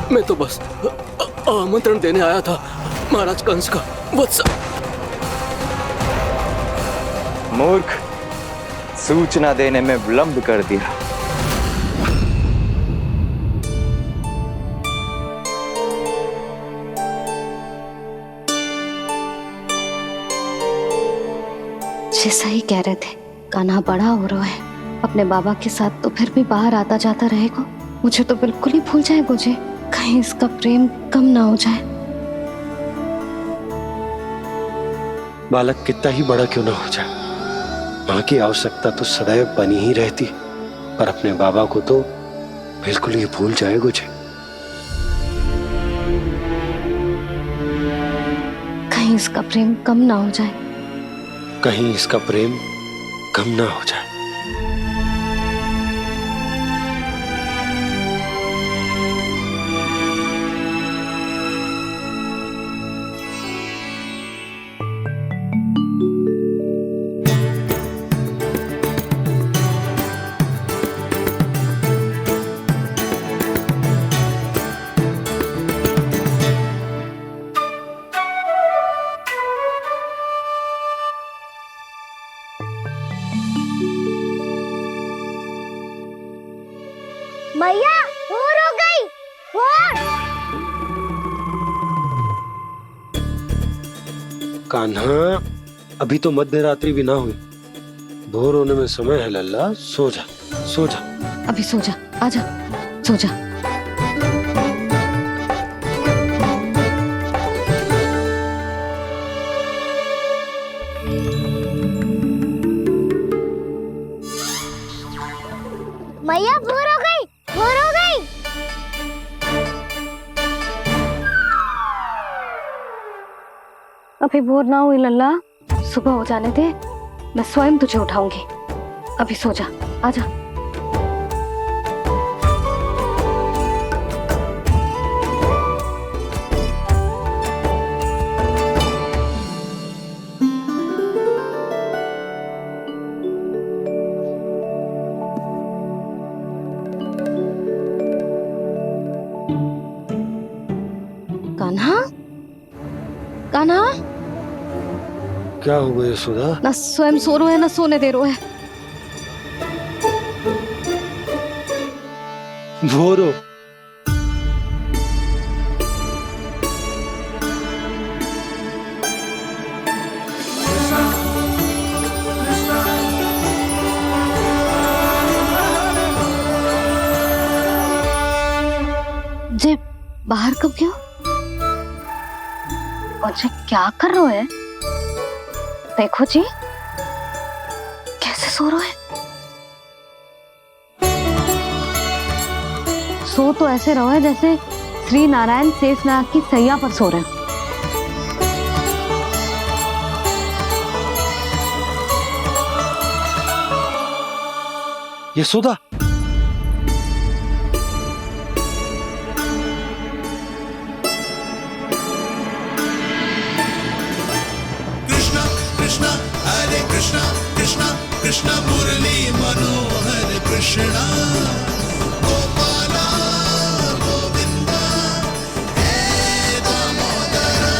मैं तो बस आमंत्रण देने आया था महाराज कंस का। वत्स मूर्ख, सूचना देने में विलंब कर दिया। जैसा ही कह रहे थे, कान्हा बड़ा हो रहा है, अपने बाबा के साथ तो फिर भी बाहर आता जाता रहेगा। मुझे तो बिल्कुल ही भूल जाएगा जी, कहीं इसका प्रेम कम ना हो जाए। बालक कितना ही बड़ा क्यों ना हो जाए, माँ की आवश्यकता तो सदैव बनी ही रहती, पर अपने बाबा को तो बिल्कुल ही भूल जाएगा जी। कहीं इसका प्रेम कम ना हो जाए, कहीं इसका प्रेम कम ना हो जाए। भैया भोर हो गई। भोर। कान्हा, अभी तो मध्य रात्रि भी ना हुई, भोर होने में समय है लल्ला। सो जा, सो जा। अभी सो जा, आजा, सो जा। भैया भोर हो गई, भोर हो गई। अभी भोर ना हुई लल्ला, सुबह हो जाने दे, मैं स्वयं तुझे उठाऊंगी। अभी सो जा, आजा। कान्हा, कान्हा, क्या हो गया सुधा? ना स्वयं सो रहा है ना सोने दे रहा है। भोरो, जे बाहर कब गया? और जे क्या कर रहे हो है? देखो जी, कैसे सो रहा है। सो तो ऐसे रहो है जैसे श्री नारायण शेषनाग की सैया पर सो रहे हैं। यशोदा, कृष्णा कृष्णा हरे कृष्णा कृष्णा कृष्णा मुरली मनोहर कृष्णा गोपाला गोविंदा हे दामोदरा।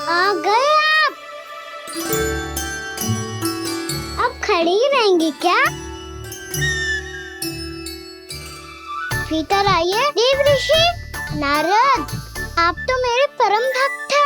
आ गए आप। अब खड़ी रहेंगी क्या? भीतर आइए। देव ऋषि नारद, आप तो मेरे परम भक्त हैं।